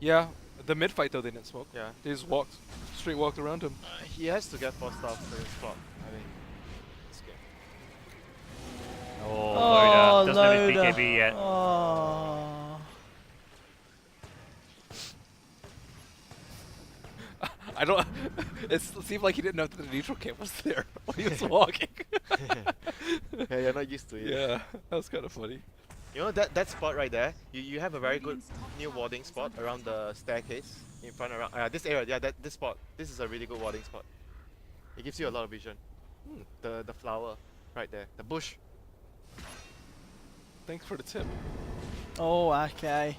Yeah, the mid fight though they didn't smoke. Yeah. They just walked, straight walked around him. He has to get 4 stars for his spot. I think. This game. Oh, Oh, Loda. Doesn't have his Loda. BKB yet. Oh. I don't. It seemed like he didn't know that the neutral camp was there when he was walking. Yeah, you're not used to it. Yeah, that was kind of funny. You know that spot right there. You have a very good new warding spot around the staircase in front around this area. Yeah, this spot. This is a really good warding spot. It gives you a lot of vision. The flower right there. The bush. Thanks for the tip. Oh, okay.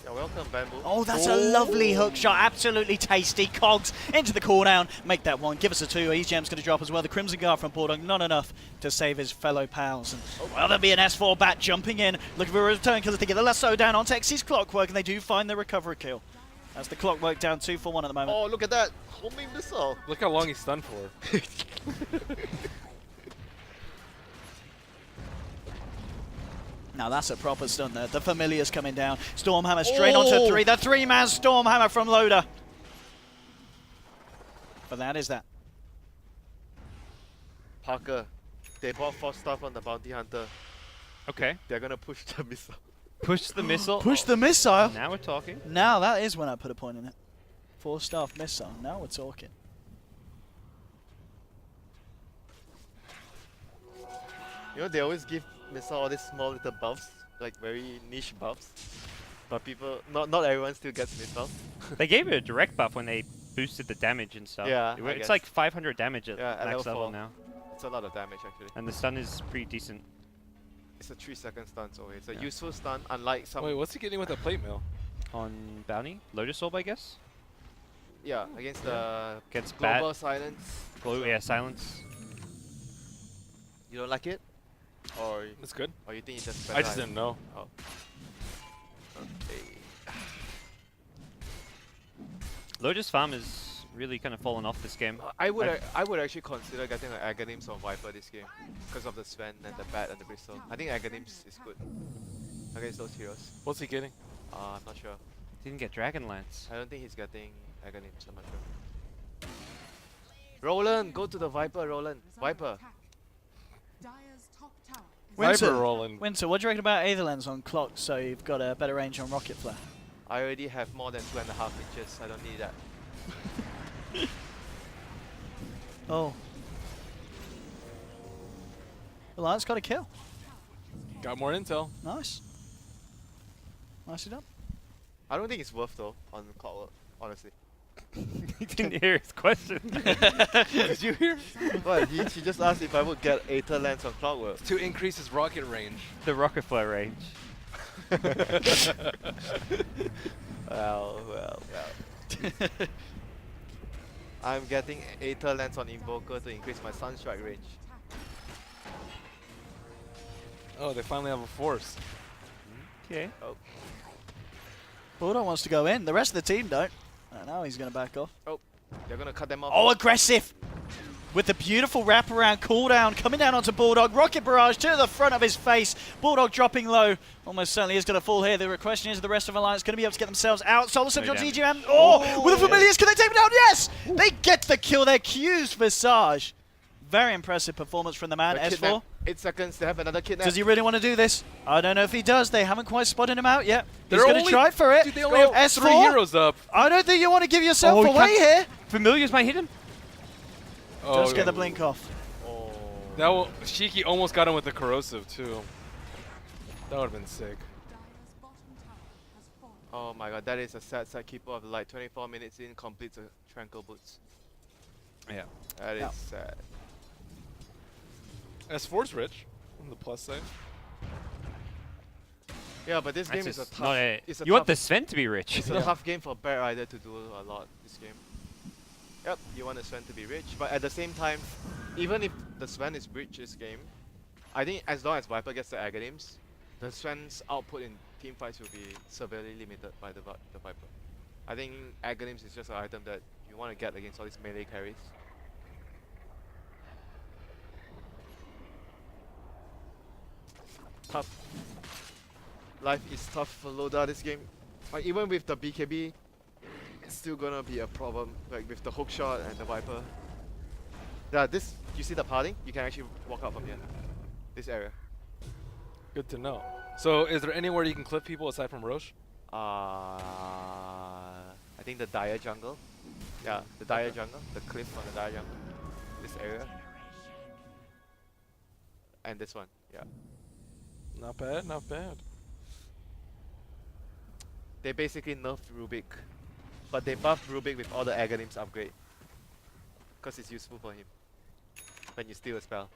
Yeah, welcome, Bamboo. Oh, that's a lovely hook shot. Absolutely tasty. Cogs into the cooldown. Make that one. Give us a 2. EGM's going to drop as well. The Crimson Guard from Bulldog. Not enough to save his fellow pals. And, well, there'll be an S4 bat jumping in. Looking for a return killer to get the lasso down on Texie's Clockwork. And they do find the recovery kill. That's the Clockwork down 2 for 1 at the moment. Oh, look at that. Homing missile. Look how long he's stunned for. Now that's a proper stun there. The Familiar's coming down. Stormhammer straight onto 3. The 3-man Stormhammer from Loda. But that is that. Parker. They bought 4 stuff on the bounty hunter. Okay. They're gonna push the missile. Push the missile. Push the missile. Now we're talking. Now that is when I put a point in it. 4-star missile. Now we're talking. You know, they always give missile all these small little buffs, like very niche buffs. But people, not everyone still gets missile. They gave it a direct buff when they boosted the damage and stuff. Yeah, I It's guess. like 500 damage at Yeah, at max level level 4. now. It's a lot of damage actually. And the stun is pretty decent. It's a 3-second stun, so it's a Yeah. useful stun, unlike some. Wait, what's he getting with that plate mail? On Bounty? Lotus Orb, I guess? Yeah, against the Gets global bad. silence. Glow, yeah, silence. You don't like it, or That's good. you think it's just I just didn't know. Oh. Okay. Lotus Farm is really kind of fallen off this game. I would actually consider getting an Aghanims on Viper this game because of the Sven and the Bat and the Bristle. I think Aghanims is good against those heroes. What's he getting? I'm not sure. Didn't get Dragonlance. I don't think he's getting Aghanims. I'm not sure. Roland, go to the Viper, Roland. is under Viper. attack. Dire's top tower is Winter. Viper rolling. Winter, what do you reckon about Aetherlens on clock so you've got a better range on Rocket Flare? I already have more than 2.5 inches. I don't need that. Oh. Alliance got a kill. Got more intel. Nice. Nicely done. I don't think it's worth though on Clockwork, honestly. You didn't hear his question. Did you hear? But she just asked if I would get Aether Lens on Clockwork. To increase his rocket range. The rocket flare range. Well. I'm getting Aether Lens on Invoker to increase my Sunstrike range. Oh, they finally have a force. Okay. Bulldog wants to go in. The rest of the team don't. Now he's going to back off. They're gonna cut them off. Oh, aggressive! With the beautiful wraparound cooldown coming down onto Bulldog. Rocket Barrage to the front of his face. Bulldog dropping low. Almost certainly is going to fall here. The question is, the rest of Alliance going to be able to get themselves out. Solar Surge onto damage. EGM. Oh, with the Familiars, can they take him down? Yes! They get the kill. They're Q's Visage. Very impressive performance from the man, The S4. kidnap. 8 seconds, they have another kidnap. Does he really want to do this? I don't know if he does. They haven't quite spotted him out yet. He's They're going to only- try for it. Dude, they only have S4. 3 heroes up. I don't think you want to give yourself he away here. Familiars might hit him. Oh, Just get the blink off. Oh. That Shiki almost got him with the corrosive too. That would have been sick. Dire's bottom tower has fallen. Oh my god, that is a sad Keeper of the Light. 24 minutes in, completes a Tranquil Boots. Yeah. That is Yeah. sad. S4's rich on the plus side. Yeah, but this game That's is a just tough. not a, it's a you want tough- the Sven to be rich. It's a tough game for Bear Rider to do a lot this game. Yep, you want the Sven to be rich, but at the same time, even if the Sven is rich this game, I think as long as Viper gets the Aghanim's, the Sven's output in team fights will be severely limited by the Viper. I think Aghanim's is just an item that you want to get against all these melee carries. Tough. Life is tough for Loda this game. Like even with the BKB, it's still gonna be a problem. Like with the hook shot and the Viper. Yeah, this you see the parting? You can actually walk out from here. This area. Good to know. So, is there anywhere you can clip people aside from Roche? I think the Dire jungle. Yeah, the Dire jungle. The cliff on the Dire jungle. This area. And this one. Yeah. Not bad, not bad. They basically nerfed Rubik. But they buffed Rubik with all the Aghanim's upgrade. Because it's useful for him. When you steal a spell.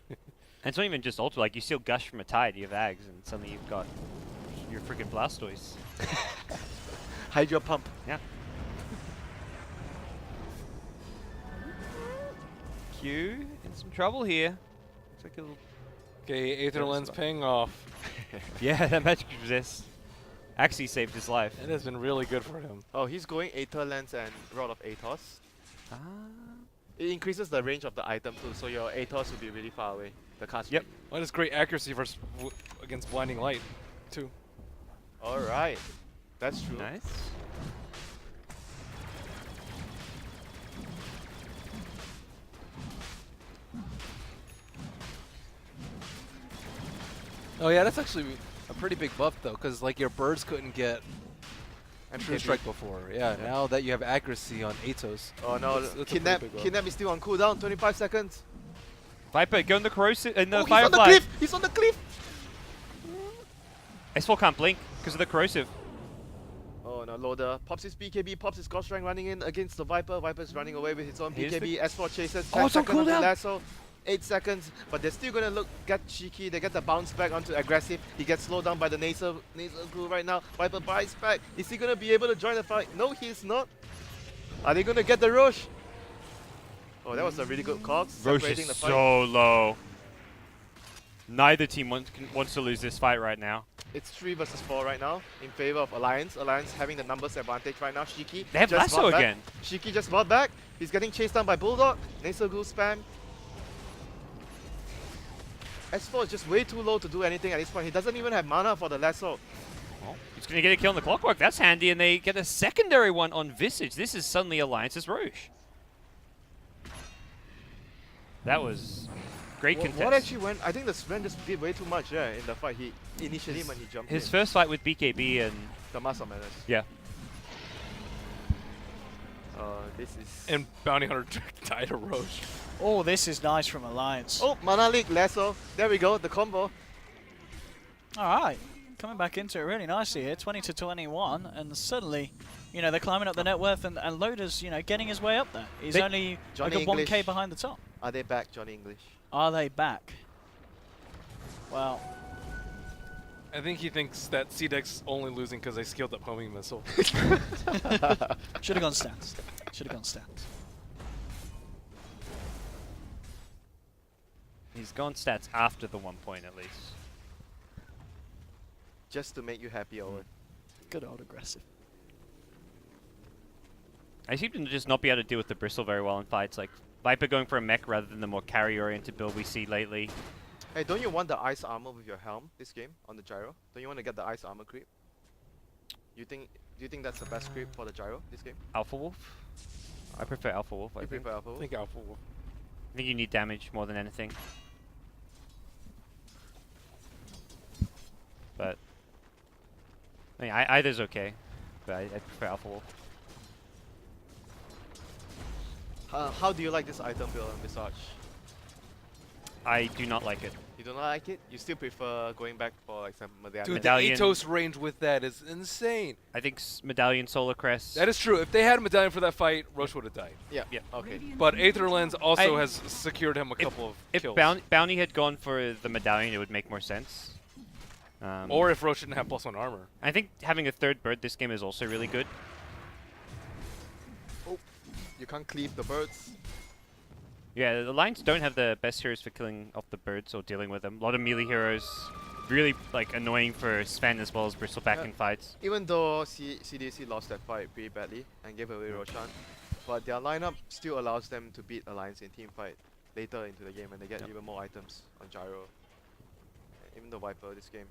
And it's not even just ultra, like you steal Gush from a Tide, you have Ags, and suddenly you've got your freaking Blastoise. Hydro Pump. Yeah. Q in some trouble here. Looks like it'll. Okay, Aether Lens paying off. Yeah, that magic resist actually saved his life. It has been really good for him. Oh, he's going Aether Lens and Rod of Aethos. Ah. It increases the range of the item too, so your Aethos will be really far away. The cast Yep. Well, that is great accuracy versus against Blinding Light, too. Alright. That's true. Nice. Oh yeah, that's actually a pretty big buff though, because like your birds couldn't get True Strike before. Yeah, now that you have accuracy on Aethos. Oh no, that's a pretty Kidnap, big buff. Kidnap is still on cooldown, 25 seconds. Viper, go in the corrosive, in the Oh, he's on the Firefly. cliff! He's on the cliff! S4 can't blink because of the corrosive. Oh no, Loader pops his BKB, pops his Ghost Strike running in against the Viper. Viper's running away with his own Here's BKB. S4 chases. Oh, 10 it's on seconds the cooldown. lasso. 8 seconds, but they're still gonna get cheeky. They get the bounce back onto aggressive. He gets slowed down by the nasal glue right now. Viper buys back. Is he gonna be able to join the fight? No, he's not. Are they gonna get the Roche? Oh, that was a really good call. Roche Separating is the fight. so low. Neither team wants to lose this fight right now. It's 3 versus 4 right now in favor of Alliance. Alliance having the numbers advantage right now. Shiki They have just Lasso bought back. again. Shiki just bought back. He's getting chased down by Bulldog. Nasal glue spam. S4 is just way too low to do anything at this point. He doesn't even have mana for the lasso. Oh, he's going to get a kill on the Clockwork. That's handy, and they get a secondary one on Visage. This is suddenly Alliance's Roche. That was great contest. What actually went? I think the Sven just did way too much in the fight. He initially when he jumped His in. first fight with BKB and... The Master Menace. Yeah. This is... And Bounty Hunter died to Roche. Oh, this is nice from Alliance. Oh, Mana Leak, lasso. There we go, the combo. All right, coming back into it really nicely here, 20 to 21, and suddenly, you know, they're climbing up the net worth, and Loda's, you know, getting his way up there. He's only Johnny like a 1k English. behind the top. Are they back, Johnny English? Are they back? Well, I think he thinks that CDEC's only losing because they skilled up homing missile. should have gone stats. Should have gone stats. He's gone stats after the 1 point at least. Just to make you happy, Owen. Good old aggressive. I seem to just not be able to deal with the Bristle very well in fights. Like Viper going for a mech rather than the more carry-oriented build we see lately. Hey, don't you want the ice armor with your helm this game on the gyro? Don't you want to get the ice armor creep? Do you think that's the best creep for the gyro this game? Alpha Wolf? I prefer Alpha Wolf, I You think. prefer Alpha I Wolf? think Alpha Wolf. I think you need damage more than anything. But I mean, either's okay, but I prefer Alpha Wolf. How do you like this item build on Visage? I do not like it. You do not like it? You still prefer going back for like some medallion? Dude, Medallion. the Atos range with that is insane. I think Medallion Solar Crest. That is true. If they had a medallion for that fight, Roche would have died. Yeah. Yeah. Okay. But Aether Lens also I- has secured him a couple of If kills. Bounty had gone for the Medallion, it would make more sense. Or if Roche didn't have +1 armor. I think having a third bird this game is also really good. Oh, you can't cleave the birds. Yeah, the Lions don't have the best heroes for killing off the birds or dealing with them. A lot of melee heroes, really like annoying for Sven as well as Bristleback Yeah. in fights. Even though CDEC lost that fight pretty badly and gave away Roshan, but their lineup still allows them to beat Alliance in team fight later into the game when they get even more items on Gyro. Even the Viper this game.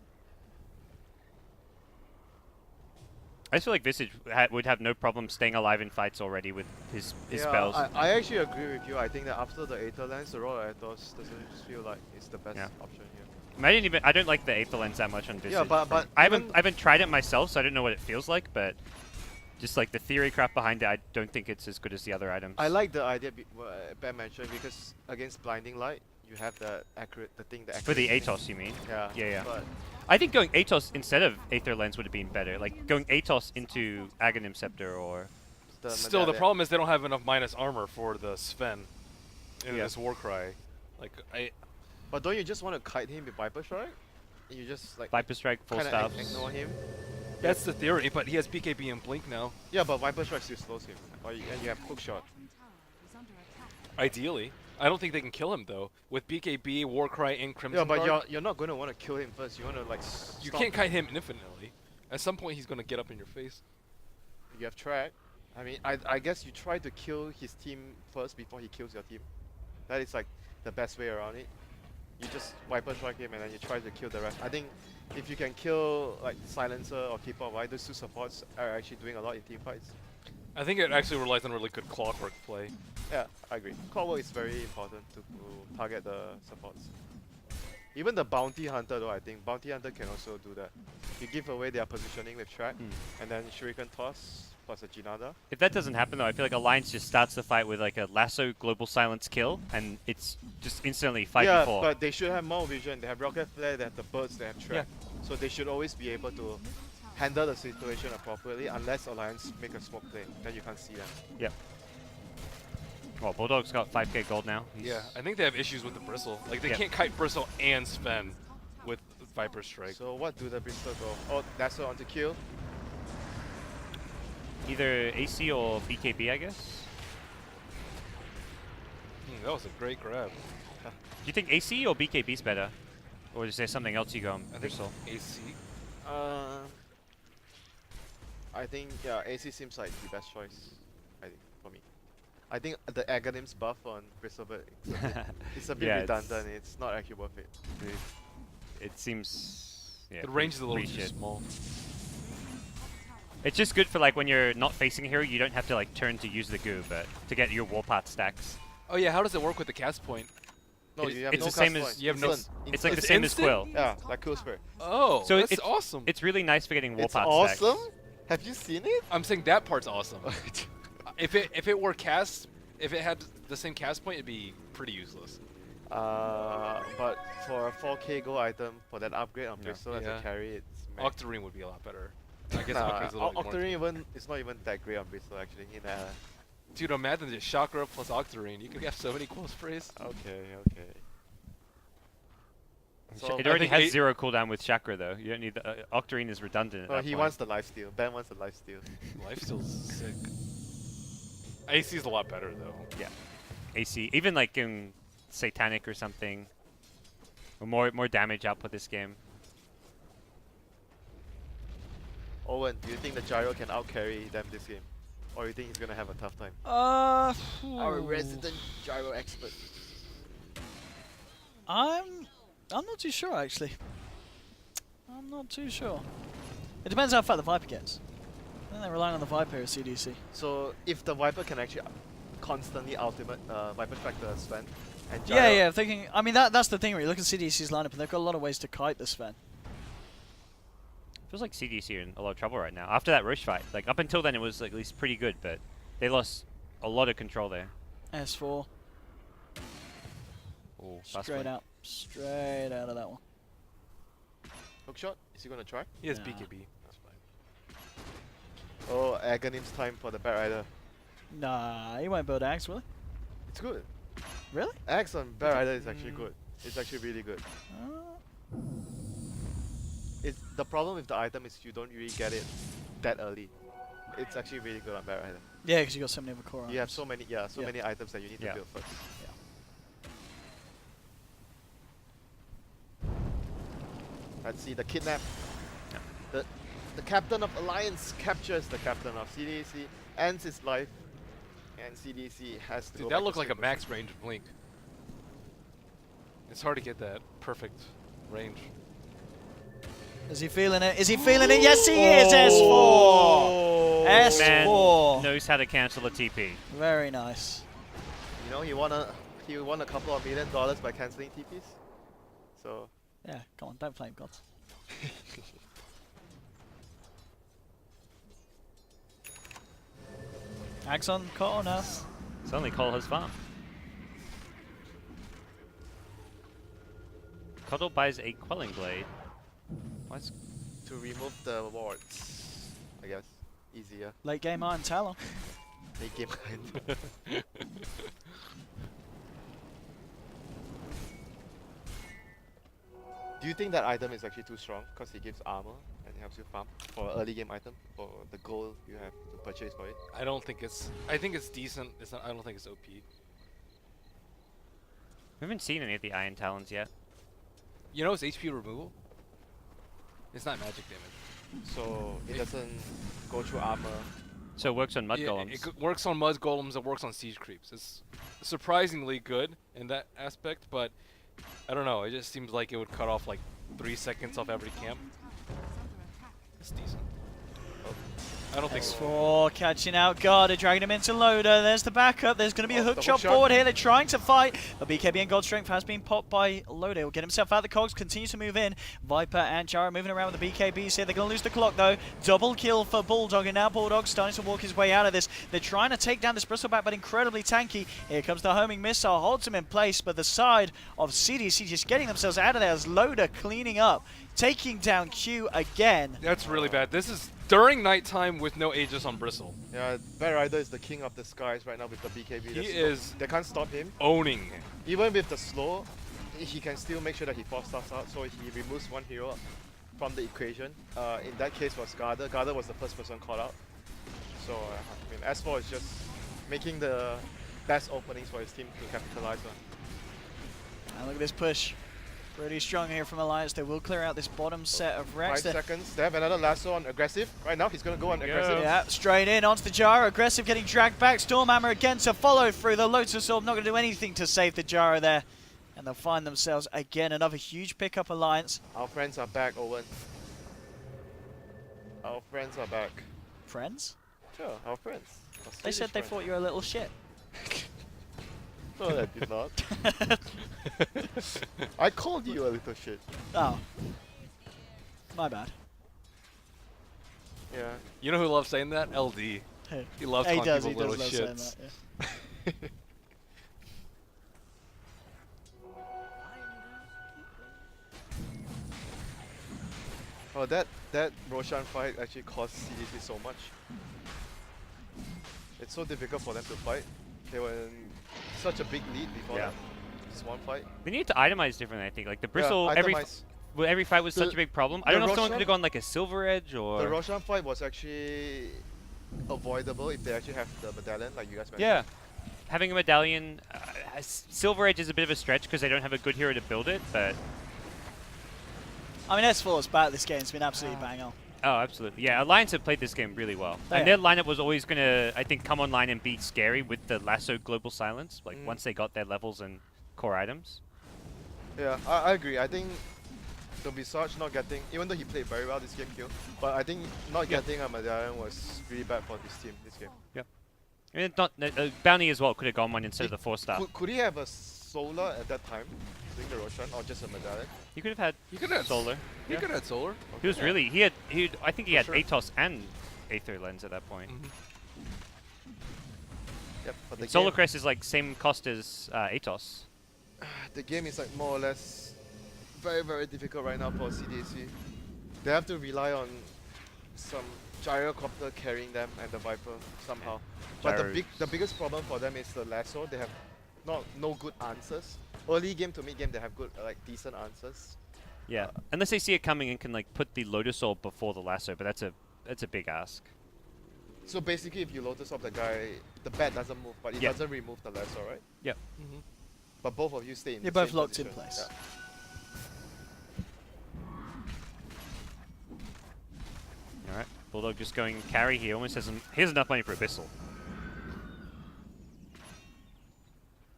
I just feel like Visage would have no problem staying alive in fights already with his spells. I actually agree with you. I think that after the Aether Lens, the Royal Athos doesn't feel like it's the best Yeah. option here. I don't like the Aether Lens that much on Visage. Yeah, but I even- haven't tried it myself, so I don't know what it feels like. But just like the theory crap behind it, I don't think it's as good as the other items. I like the idea Ben mentioned because against Blinding Light, you have the thing that for the Atos, you mean? Yeah. Yeah. But I think going Atos instead of Aether Lens would have been better. Like going Atos into Aghanim Scepter or Still, the medallion- problem is they don't have enough minus armor for the Sven in Yeah. this Warcry. Like, But don't you just want to kite him with Viper Strike? And you just like Viper Strike, full kind staff. of ignore him. that's the theory, but he has BKB and Blink now. Yeah, but Viper Strike still slows him. And you have hook shot. Ideally. I don't think they can kill him, though. With BKB, Warcry, and Crimson Yeah, but Guard, you're not gonna want to kill him first. You want to like. you stop. can't kite him infinitely. At some point, he's going to get up in your face. You have track. I mean, I guess you try to kill his team first before he kills your team. That is like the best way around it. You just Viper Strike him and then you try to kill the rest. I think if you can kill like Silencer or Keeper of Light, those two supports are actually doing a lot in team fights. I think it actually relies on really good clockwork play. Yeah, I agree. Clockwork is very important to target the supports. Even the Bounty Hunter though, I think Bounty Hunter can also do that. You give away their positioning with track, and then Shuriken Toss plus a Jinada. If that doesn't happen though, I feel like Alliance just starts the fight with like a lasso global silence kill, and it's just instantly 5v4. Yeah, but they should have more vision. They have Rocket Flare, they have the birds, they have track. So they should always be able to handle the situation appropriately unless Alliance make a smoke play. Then you can't see them. Yep. Well, Bulldog's got 5k gold now. Yeah, I think they have issues with the Bristle. Like, they Yeah. can't kite Bristle and Sven with Viper Strike. So what do the Bristol go? Oh, that's on to kill. Either AC or BKB, I guess. That was a great grab. Do you think AC or BKB is better? Or is there something else you go on I think Bristol? AC. I think yeah, AC seems like the best choice. I think for me. I think the Aghanim's buff on Bristolbird it's a bit Yeah, redundant. It's not actually worth it. It seems... Yeah, The range is a little pretty too shit. small. It's just good for like when you're not facing a hero, you don't have to like turn to use the goo, but to get your warpath stacks. Oh yeah, how does it work with the cast point? No, It's- you have it's no the same cast as- point. you have no- Instant. It's like the It's same as instant? Quill. Yeah, like Cool Spirit. Oh, So that's it's awesome. It's really nice for getting It's warpath awesome. stacks. Have you seen it? I'm saying that part's awesome. if it were cast, if it had the same cast point, it'd be pretty useless. But for a 4k gold item for that upgrade on Yeah. Bristol as Yeah. a carry, it's meh. Octarine would be a lot better. I guess Nah, Octarine's a little bit more. Octarine even it's not even that great on Bristol actually. In a Dude, imagine just Chakra plus Octarine. You could have so many cool sprays. okay. So It I already think has 0 cooldown with Chakra though. You don't need the, Octarine is redundant at no, that he point. wants the lifesteal. Ben wants the lifesteal. Lifesteal's sick. AC's a lot better though. Yeah. AC, even like in Satanic or something, or more damage output this game. Owen, do you think the Gyro can outcarry them this game? Or you think he's gonna have a tough time? Our resident Gyro expert. I'm not too sure actually. I'm not too sure. It depends how far the Viper gets. I think they're relying on the Viper as CDC. So if the Viper can actually constantly ultimate Viper Strike the Sven and Gyro, Yeah, I'm thinking. I mean, that's the thing. When you look at CDC's lineup, and they've got a lot of ways to kite the Sven. Feels like CDC are in a lot of trouble right now. After that Roche fight, like up until then it was at least pretty good, but they lost a lot of control there. S4. Oh, fast Straight play. out. Straight out of that one. Hook shot? Is he gonna try? He has Nah. BKB. That's fine. Oh, Aghanim's time for the Bat Rider. Nah, he won't build Axe, will he? It's good. Really? Axe on Bat Rider is actually good. It's actually really good. It's the problem with the item is you don't really get it that early. It's actually really good on Bat Rider. Yeah, because you got so many other core You have items. so many, many items that you need to build first. Let's see the kidnap. The captain of Alliance captures the captain of CDEC, ends his life, and CDEC has to go Dude, back that looked to like a sleep. max range of Blink. It's hard to get that perfect range. Is he feeling it? Is he feeling it? Yes, he is. S4. Man S4. knows how to cancel a TP. Very nice. You know, he won a couple of $1 million by cancelling TPs. So Yeah, come on, don't flame gods. Axon, Cotton now. Suddenly Cole has farm. Cuddle buys a Quelling Blade. What's to remove the wards, I guess, easier. Late game Iron Talon. Make game kind. Do you think that item is actually too strong because it gives armor and it helps you farm for an early game item for the gold you have to purchase for it? I don't think it's. I think it's decent. It's not. I don't think it's OP. We haven't seen any of the Iron Talons yet. You know, it's HP removal. It's not magic damage. So it doesn't go through armor. So it works on Mud Yeah, Golems. it works on Mud Golems. It works on Siege Creeps. It's surprisingly good in that aspect, but I don't know. It just seems like it would cut off like 3 seconds off every camp. It's decent. I don't think so. S4 catching out Garda, dragging him into Loader. There's the backup. There's going to be a Oh, hook the shot hook shot. forward here. They're trying to fight. But BKB and God Strength has been popped by Loader. He'll get himself out of the cogs, continues to move in. Viper and Jara moving around with the BKBs here. They're going to lose the clock though. Double kill for Bulldog, and now Bulldog's starting to walk his way out of this. They're trying to take down this Bristleback, but incredibly tanky. Here comes the homing missile, holds him in place, but the side of CDC just getting themselves out of there as Loader cleaning up, taking down Q again. That's really bad. This is during nighttime with no Aegis on Bristle. Yeah, Bat Rider is the king of the skies right now with the BKB. He There's is they can't stop him. owning. Even with the slow, he can still make sure that he force stuff out, so he removes one hero from the equation. In that case was Garda. Garda was the first person caught out. So I mean, S4 is just making the best openings for his team to capitalize on. And look at this push. Pretty strong here from Alliance. They will clear out this bottom set of 5 Rex. seconds. They have another lasso on aggressive. Right now he's gonna go on aggressive. Yeah, straight in onto the Jara. Aggressive getting dragged back. Stormhammer again to follow through. The Lotus Orb not going to do anything to save the Jara there. And they'll find themselves again another huge pickup Alliance. Our friends are back, Owen. Our friends are back. Friends? Sure, our friends. Our They Swedish said they friends. thought you were a little shit. No, they did not. I called you a little shit. Oh. My bad. Yeah. You know who loves saying that? LD. He loves He calling does, people little love saying shits. that, yeah. Oh, that Roshan fight actually cost CDC so much. It's so difficult for them to fight. They were in such a big lead before Yeah. that. Just one fight. They need to itemize differently, I think. Like the Bristle, Yeah, every itemize. every fight was such The- a big problem. I the don't know if someone Roshan- could have gone like a Silver Edge or... The Roshan fight was actually avoidable if they actually have the medallion, like you guys mentioned. Yeah. Having a medallion, Silver Edge is a bit of a stretch because they don't have a good hero to build it, but... I mean, S4's bat this game's been absolutely bang on. Oh, absolutely. Yeah, Alliance have played this game really well. They And their have. lineup was always going to, I think, come online and be scary with the Lasso Global Silence, like once they got their levels and core items. Yeah, I agree. I think the Visage not getting, even though he played very well this game, but I think not getting a medallion was really bad for this team this game. I mean, not Bounty as well could have gone one instead of the 4-star. Could he have a solar at that time, doing the Roshan, or just a medallion? He could have had You could have Solar. You Yeah. could have solar. He was really, I think he For had sure. Atos and Aether Lens at that point. Yep, but the And Solar game, Crest is like same cost as Atos. the game is like more or less very, very difficult right now for CDEC. They have to rely on some gyrocopter carrying them and the Viper somehow. But the biggest problem for them is the lasso. They have no good answers. Early game to mid game, they have good decent answers. Yeah, unless they see it coming and can like put the Lotus Orb before the lasso, but that's a big ask. So basically, if you Lotus Orb the guy, the bat doesn't move, but it doesn't remove the lasso, right? Yep. But both of you stay in. You're the both same locked in position. place. All right, Bulldog just going carry here. Almost he has enough money for Abyssal.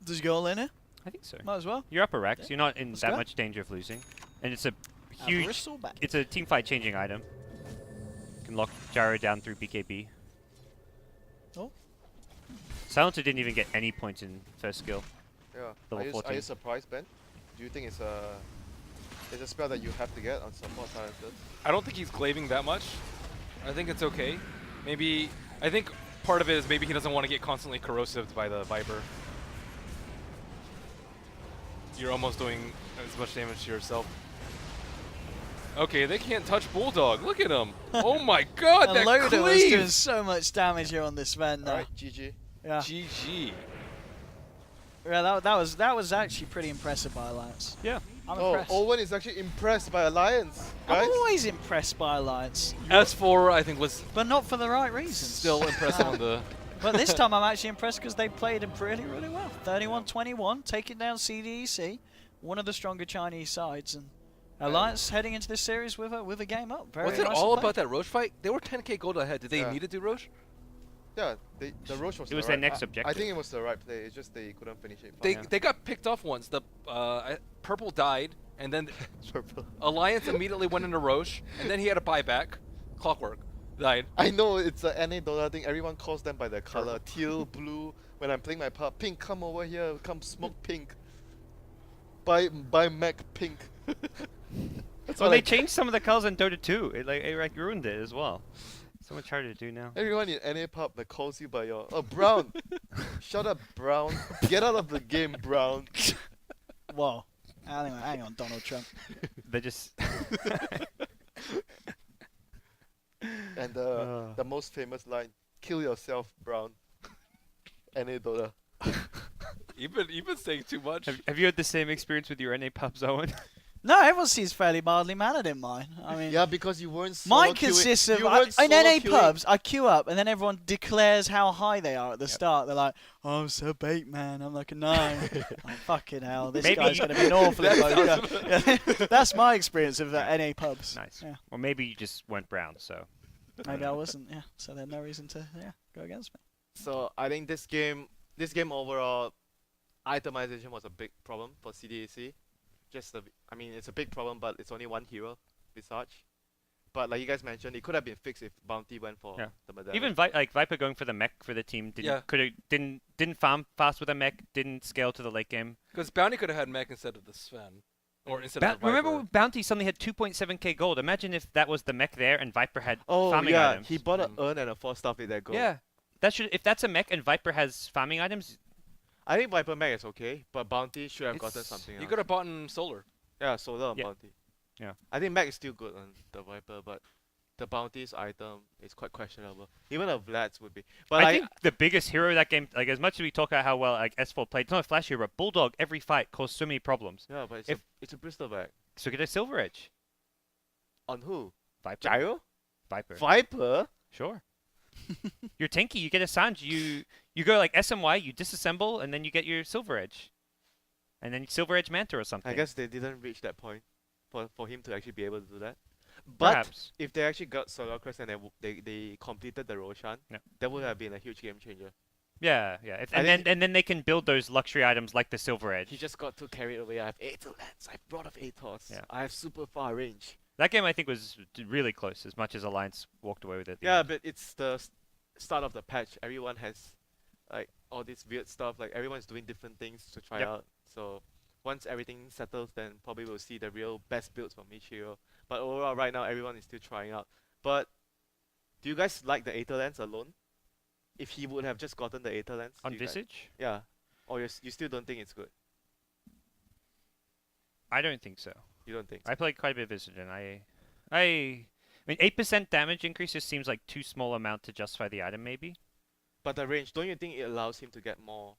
Does he go all in here? I think so. Might as well. You're upper Rex. Yeah. You're not in Let's that go. much danger of losing, and it's a huge. Bristle back. It's a team fight changing item. Can lock Gyro down through BKB. Oh. Silencer didn't even get any points in first skill. Yeah. Level Are you 14. surprised, Ben? Do you think it's a spell that you have to get on support silencers? I don't think he's glaving that much. I think it's okay. Maybe I think part of it is maybe he doesn't want to get constantly corrosived by the Viper. You're almost doing as much damage to yourself. Okay, they can't touch Bulldog. Look at him. Oh my god, And that Loda was doing cleave! so much damage here on this Sven. Alright, GG. Yeah. GG. Yeah, that was actually pretty impressive by Alliance. Yeah. I'm Oh, impressed. Owen is actually impressed by Alliance, guys. I'm always impressed by Alliance, S4 I think was but not for the right reasons. still impressive on the But this time I'm actually impressed because they played him really, really well. 31-21, taking down CDEC, one of the stronger Chinese sides, and Alliance heading into this series with a game up. Very Was it impressive all play. about that Roche fight? They were 10k gold ahead. Did they Yeah. need to do Roche? Yeah, the Roche was It was the their right- next I objective. think it was the right play, it's just they couldn't finish it. They Yeah. they got picked off once. The Purple died, and then Purple. Alliance immediately went into Roche, and then he had a buyback. Clockwork died. I know it's a NA Dota thing, everyone calls them by their color. Teal, blue, when I'm playing my part, pink, come over here, come smoke pink. Buy Mac pink. That's Well, what they changed some of the colors in Dota 2. It like ruined it as well. So much harder to do now. Everyone in NA pub that calls you by your Brown. Shut up, Brown. Get out of the game, Brown. Whoa. Hang on, Donald Trump. They just. And the most famous line: "Kill yourself, Brown." NA Dota. You've been saying too much. Have you had the same experience with your NA pubs, Owen? No, everyone seems fairly mildly mannered in mine. I mean, Yeah, because you weren't. Solo mine queuing- consists of you weren't in solo NA queuing. pubs. I queue up, and then everyone declares how high they are at the start. They're like, "Oh, I'm so bait, man. I'm like a 9." Oh, fucking hell, this Maybe guy's you- gonna be an awful invoker. That's my experience of NA pubs. Nice. Yeah. Or maybe you just went brown, so. Maybe I wasn't. Yeah. So there's no reason to go against me. So I think this game overall, itemization was a big problem for CDAC. I mean, it's a big problem, but it's only one hero, Visage. But like you guys mentioned, it could have been fixed if Bounty went for Yeah. the medallion. Even Viper going for the mech for the team didn't farm fast with a mech, didn't scale to the late game. Because Bounty could have had mech instead of the Sven, or instead of the Remember Viper. when Bounty suddenly had 2.7k gold? Imagine if that was the mech there and Viper had oh farming yeah, items. he bought an urn and a 4-star with that goal. Yeah, if that's a mech and Viper has farming items, I think Viper Mag is okay, but Bounty should have gotten It's- something You else. could have bought in Solar. Yeah, Solar on Yeah. Bounty. Yeah. I think Mag is still good on the Viper, but the Bounty's item is quite questionable. Even a Vlad's would be. But I think the biggest hero of that game, like as much as we talk about how well like S4 played, it's not a flash hero, but Bulldog every fight caused so many problems. yeah, but it's a Bristol bag. So get a Silver Edge. On who? Viper. Gyro? Viper. Viper? Sure. You're tanky, you get a Sanj, you go like SMY, you disassemble, and then you get your Silver Edge. And then Silver Edge Manta or something. I guess they didn't reach that point for him to actually be able to do that. But Perhaps. if they actually got Solar Crest and they completed the Roshan, Yeah. that would have been a huge game changer. Yeah. I And then they can build those luxury items like the Silver Edge. He just got too carried away. I have Aether Lance, I brought up Aethos, Yeah. I have super far range. That game I think was really close, as much as Alliance walked away with it. at the Yeah, end. but it's the start of the patch. Everyone has like all this weird stuff. Like everyone's doing different things to try Yep. out. So once everything settles, then probably we'll see the real best builds from each hero. But overall, right now, everyone is still trying out. But do you guys like the Aether Lance alone? If he would have just gotten the Aether Lance, On do you guys- Visage? yeah. Or you still don't think it's good? I don't think so. You don't think so? I played quite a bit of Visage, and I mean, 8% damage increase just seems like too small amount to justify the item, maybe. But the range, don't you think it allows him to get more?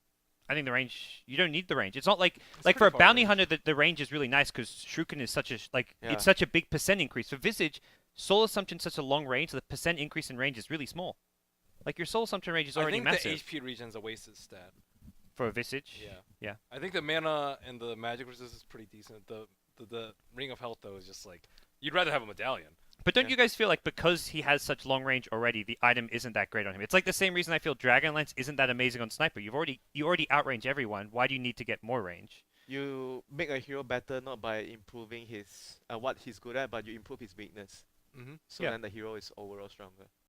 I think the range, you don't need the range. It's not like It's for a pretty far bounty range. hunter, the range is really nice because Shuriken is such a Yeah. it's such a big percent increase. For Visage, Soul Assumption such a long range, so the percent increase in range is really small. Like your Soul Assumption range is already I think massive the HP regen's a wasted stat. for a Visage. Yeah. Yeah. I think the mana and the magic resist is pretty decent. The Ring of Health though is just like you'd rather have a medallion. But don't Yeah. you guys feel like because he has such long range already, the item isn't that great on him? It's like the same reason I feel Dragonlance isn't that amazing on Sniper. You already outrange everyone. Why do you need to get more range? You make a hero better not by improving his what he's good at, but you improve his weakness. Mm-hmm. So Yeah. then the hero is overall stronger.